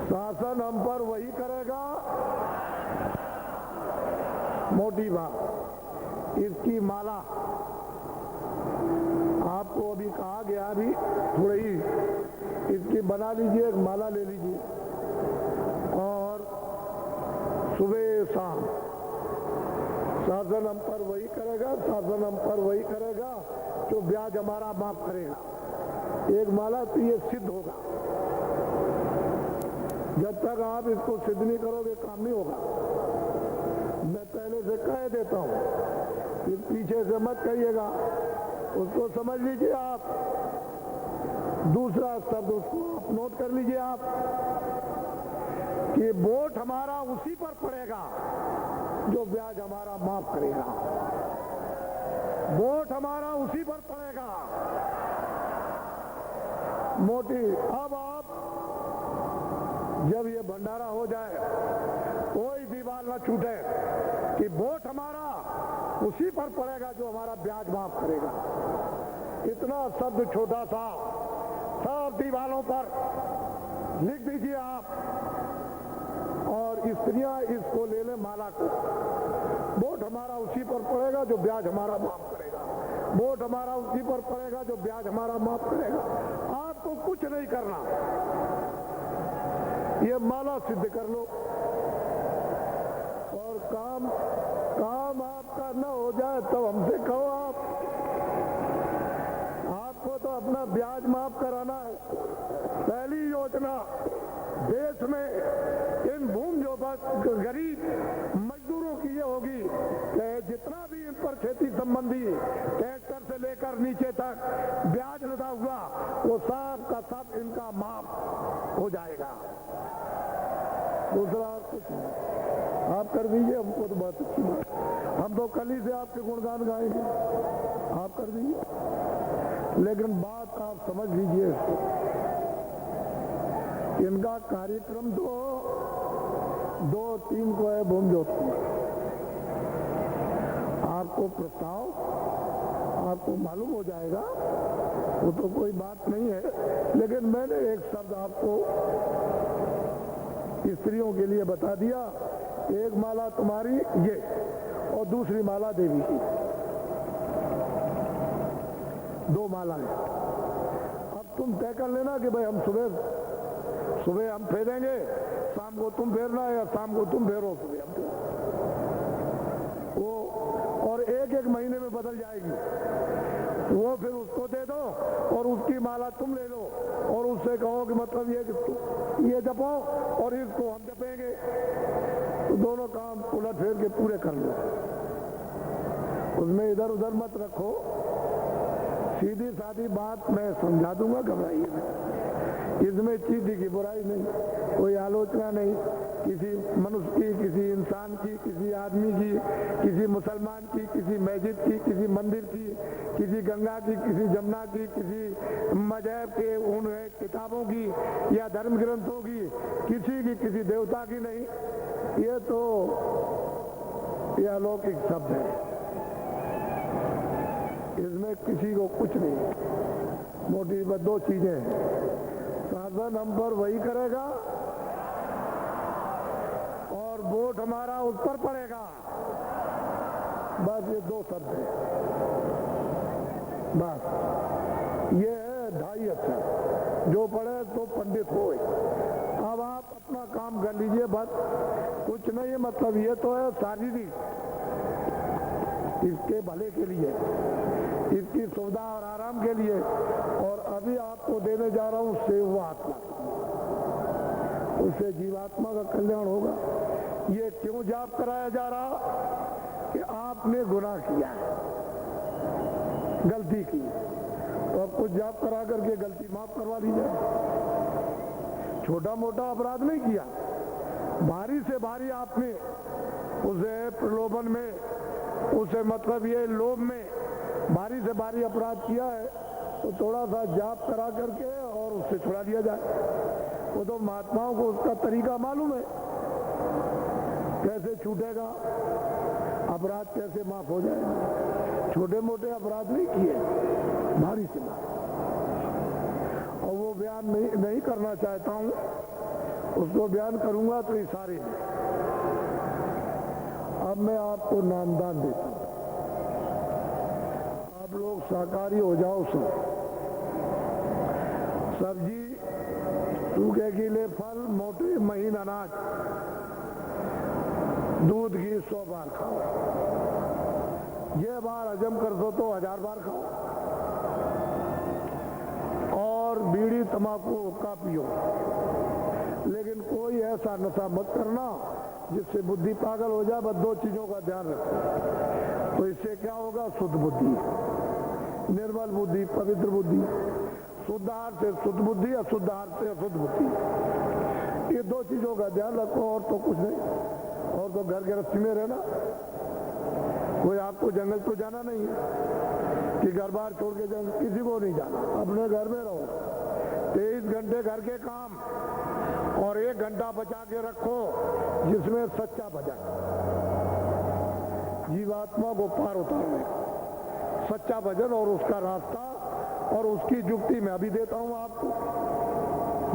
शासन हम पर वही करेगा, मोटी बात, इसकी माला आपको अभी कहा गया, अभी थोड़ी ही इसकी बना लीजिए, एक माला ले लीजिए, और सुबह शाम शासन हम पर वही करेगा, शासन हम पर वही करेगा जो ब्याज हमारा माफ करेगा। एक माला तो ये सिद्ध होगा, जब तक आप इसको सिद्ध नहीं करोगे काम नहीं होगा। मैं पहले से कह देता हूं, फिर पीछे से मत कहिएगा, उसको समझ लीजिए आप। दूसरा शब्द उसको आप नोट कर लीजिए आप, कि वोट हमारा उसी पर पड़ेगा जो ब्याज हमारा माफ करेगा, वोट हमारा उसी पर पड़ेगा। मोटी, अब आप जब ये भंडारा हो जाए, कोई दीवार न छूटे कि वोट हमारा उसी पर पड़ेगा जो हमारा ब्याज माफ करेगा। इतना शब्द छोटा सा सब दीवारों पर लिख दीजिए आप, और स्त्रियां इसको ले ले माला को। वोट हमारा उसी पर पड़ेगा जो ब्याज हमारा माफ करेगा। वोट हमारा उसी पर पड़ेगा जो ब्याज हमारा माफ करेगा। आपको कुछ नहीं करना, ये माला सिद्ध कर लो, और काम आपका न हो जाए तब हमसे कहो। आपको तो अपना ब्याज माफ कराना है। पहली योजना देश में इन भूमि जो गरीब मजदूरों की ये होगी कि जितना भी इन पर खेती संबंधी ट्रैक्टर से लेकर नीचे तक ब्याज लगा हुआ वो सब का सब इनका माफ हो जाएगा। दूसरा कुछ नहीं, आप कर दीजिए, हमको तो बहुत अच्छी बात। हम तो कल ही से आपके गुणगान गाएंगे, आप कर दीजिए। लेकिन बात आप समझ लीजिए, इनका कार्यक्रम तो 2-3 को है भूमि जोतपुर। आपको प्रस्ताव आपको मालूम हो जाएगा, वो तो कोई बात नहीं है। लेकिन मैंने एक शब्द आपको स्त्रियों के लिए बता दिया, एक माला तुम्हारी ये और दूसरी माला देवी की, 2 मालाएं। अब तुम तय कर लेना कि भाई हम सुबह हम फेरेंगे, शाम को तुम फेरना है, या शाम को तुम फेरो, सुबह हम वो, और 1-1 महीने में बदल जाएगी वो। फिर उसको दे दो और उसकी माला तुम ले लो, और उससे कहो कि मतलब ये जपो और इसको हम जपेंगे, तो दोनों काम उलट फेर के पूरे कर लो। उसमें इधर उधर मत रखो, सीधी सादी बात मैं समझा दूंगा, घबराइए नहीं। इसमें चीज़ की बुराई नहीं, कोई आलोचना नहीं किसी मनुष्य की, किसी इंसान की, किसी आदमी की, किसी मुसलमान की, किसी मस्जिद की, किसी मंदिर की, किसी गंगा की, किसी जमुना की, किसी मजहब के उन किताबों की या धर्म ग्रंथों की, किसी देवता की नहीं। ये तो ये अलौकिक शब्द है, इसमें किसी को कुछ नहीं। मोटी 2 चीजें हैं, साधन हम पर वही करेगा और वोट हमारा उस पर पड़ेगा, बस ये 2 शब्द है। बस ये है 2.5 अक्षर, जो पढ़े तो पंडित हो। अब आप अपना काम कर लीजिए, बस कुछ नहीं है। मतलब ये तो है शारीरिक, इसके भले के लिए, इसकी सुविधा और आराम के लिए। और अभी आपको देने जा रहा हूं सेव आत्मा, उससे जीवात्मा का कल्याण होगा। ये क्यों जाप कराया जा रहा कि आपने गुनाह किया है, गलती की, तो अब कुछ जाप करा करके गलती माफ करवा दी जाए। छोटा मोटा अपराध नहीं किया, भारी से भारी आपने उसे प्रलोभन में, उसे मतलब ये लोभ में भारी से भारी अपराध किया है, तो थोड़ा सा जाप करा करके और उससे छुड़ा दिया जाए। वो तो महात्माओं को उसका तरीका मालूम है, कैसे छूटेगा अपराध, कैसे माफ हो जाएगा। छोटे मोटे अपराध नहीं किए, भारी से भारी। और वो बयान नहीं करना चाहता हूं, उसको बयान करूंगा तो इशारे में। अब मैं आपको नामदान देता हूं, आप लोग शाकाहारी हो जाओ। सब्जी, सूखे गीले फल, मोटे महीन अनाज, दूध घी 100 बार खाओ। ये बार हजम कर दो तो 1000 बार खाओ। और बीड़ी तंबाकू का पियो, लेकिन कोई ऐसा नशा मत करना जिससे बुद्धि पागल हो जाए। बस 2 चीजों का ध्यान रखो, तो इससे क्या होगा? शुद्ध बुद्धि, निर्मल बुद्धि, पवित्र बुद्धि। शुद्ध आहार से शुद्ध बुद्धि, अशुद्ध आहार से अशुद्ध बुद्धि। ये 2 चीजों का ध्यान रखो, और तो कुछ नहीं। और तो घर गृहस्थी में रहना, कोई आपको जंगल तो जाना नहीं है कि घर बार छोड़ के जंगल, किसी को नहीं जाना। अपने घर में रहो, 23 घंटे घर के काम और 1 घंटा बचा के रखो जिसमें सच्चा भजन, जीवात्मा को पार उतारने का सच्चा भजन और उसका रास्ता और उसकी जुक्ति मैं अभी देता हूं आपको।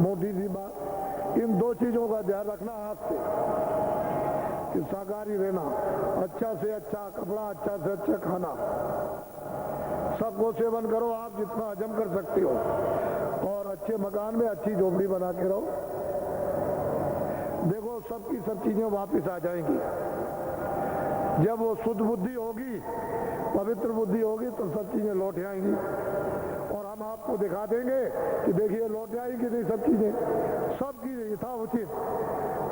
मोटी सी बात, इन 2 चीजों का ध्यान रखना हाथ से कि शाकाहारी रहना, अच्छा से अच्छा कपड़ा, अच्छा से अच्छा खाना, सबको सेवन करो आप जितना हजम कर सकते हो, और अच्छे मकान में अच्छी झोपड़ी बना के रहो। देखो सबकी सब चीजें वापस आ जाएंगी जब वो शुद्ध बुद्धि होगी, पवित्र बुद्धि होगी, तो सब चीजें लौट आएंगी और हम आपको दिखा देंगे कि देखिए लौट आएगी नहीं सब चीजें, सबकी यथाउचित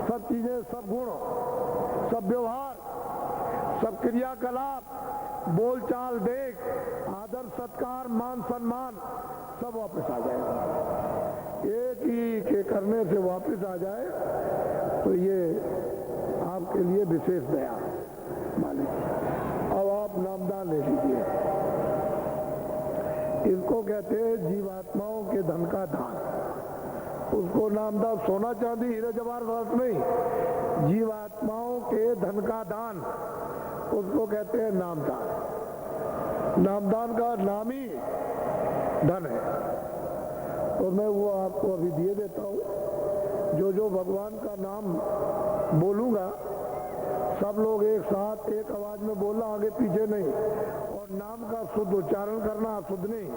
सब चीजें, सब गुण, सब व्यवहार, सब क्रियाकलाप, बोलचाल, देख, आदर सत्कार, मान सम्मान सब वापस आ जाएगा। एक ही के करने से वापस आ जाए तो ये आपके लिए विशेष दया मालिक। अब आप नामदान ले लीजिए। इसको कहते हैं जीवात्माओं के धन का दान। उसको नामदान सोना चांदी हीरे जवाहरात नहीं, जीवात्माओं के धन का दान, उसको कहते हैं नामदान। नामदान का नाम ही धन है। तो मैं वो आपको अभी दिए देता हूँ। जो भगवान का नाम बोलूंगा सब लोग एक साथ एक आवाज में बोलना, आगे पीछे नहीं, और नाम का शुद्ध उच्चारण करना, अशुद्ध नहीं।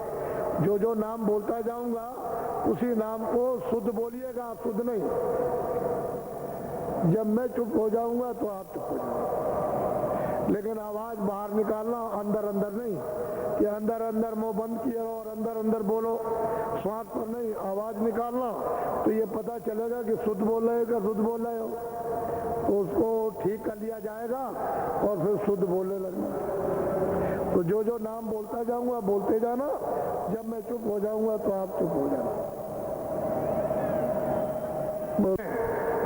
जो नाम बोलता जाऊंगा उसी नाम को शुद्ध बोलिएगा, अशुद्ध नहीं। जब मैं चुप हो जाऊंगा तो आप चुप हो जाओगे, लेकिन आवाज बाहर निकालना, अंदर अंदर नहीं कि अंदर अंदर मुंह बंद किया और अंदर अंदर बोलो, श्वास पर नहीं, आवाज निकालना। तो ये पता चलेगा कि शुद्ध बोल रहे हो कि शुद्ध बोल रहे हो, तो उसको ठीक कर लिया जाएगा और फिर शुद्ध बोलने लगना। तो जो नाम बोलता जाऊंगा बोलते जाना, जब मैं चुप हो जाऊंगा तो आप चुप हो जाना।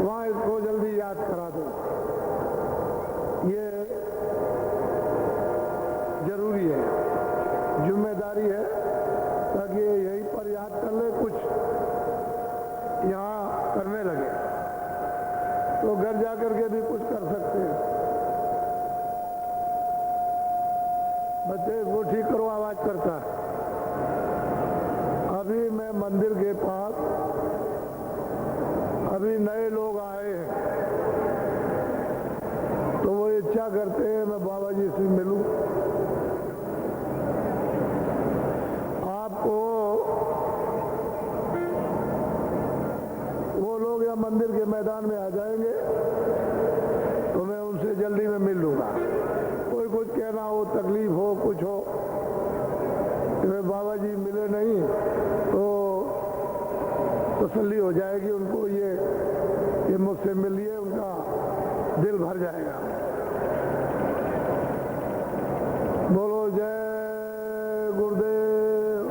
वहां इसको जल्दी याद करा दो, ये जरूरी है, जिम्मेदारी है, ताकि यहीं पर याद कर ले, कुछ यहाँ करने लगे तो घर जाकर के भी कुछ कर सकते हैं। बच्चे इसको ठीक करो, आवाज करता है। अभी मैं मंदिर के पास, अभी नए लोग आए हैं तो वो इच्छा करते हैं मैं बाबा जी से मिलूं। आपको वो लोग या मंदिर के मैदान में आ जाएंगे तो मैं उनसे जल्दी में मिल लूंगा। कोई कुछ कहना हो, तकलीफ हो, कुछ हो कि मैं बाबा जी मिले नहीं, तो तसल्ली हो जाएगी उनको, ये मुझसे मिलिए, उनका दिल भर जाएगा। बोलो जय गुरुदेव,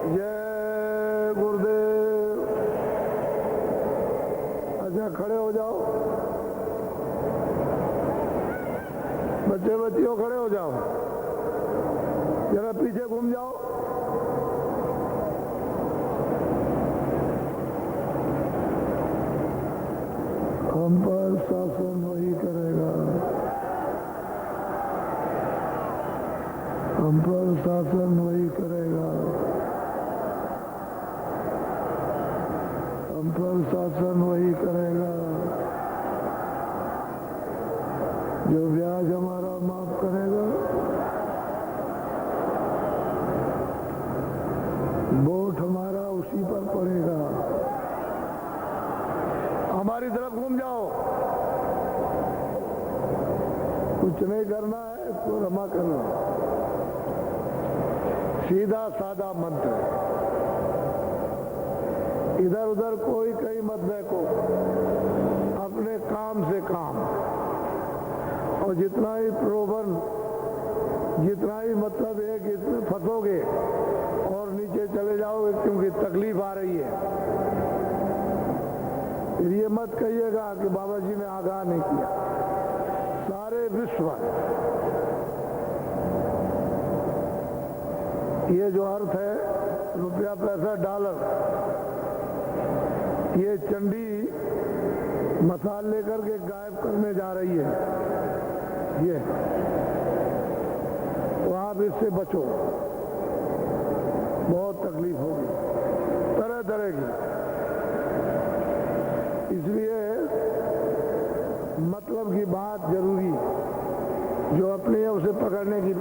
जय गुरुदेव। अच्छा खड़े हो जाओ, बच्चे बच्चियों खड़े हो जाओ, जरा पीछे घूम जाओ। हम पर शासन वही करेगा, हम पर शासन वही करेगा, हम पर शासन वही करेगा। जो ब्याज हमारा माफ करेगा, वोट हमारा उसी पर पड़ेगा। हमारी तरफ घूम जाओ, कुछ नहीं करना है, इसको रमा करना। सीधा साधा मंत्र है, इधर उधर कोई कहीं मत देखो, अपने काम से काम। और जितना ही प्रलोभन, जितना ही मतलब है कि इसमें फंसोगे और नीचे चले जाओगे क्योंकि तकलीफ आ रही है, ये मत कहिएगा कि बाबा जी ने आगाह नहीं किया। सारे विश्व, ये जो अर्थ है रुपया पैसा डॉलर, चंडी मसाल लेकर के गायब करने जा रही है, ये तो आप इससे बचो, बहुत तकलीफ होगी तरह तरह की। इसलिए मतलब की बात जरूरी है, जो अपनी है उसे पकड़ने की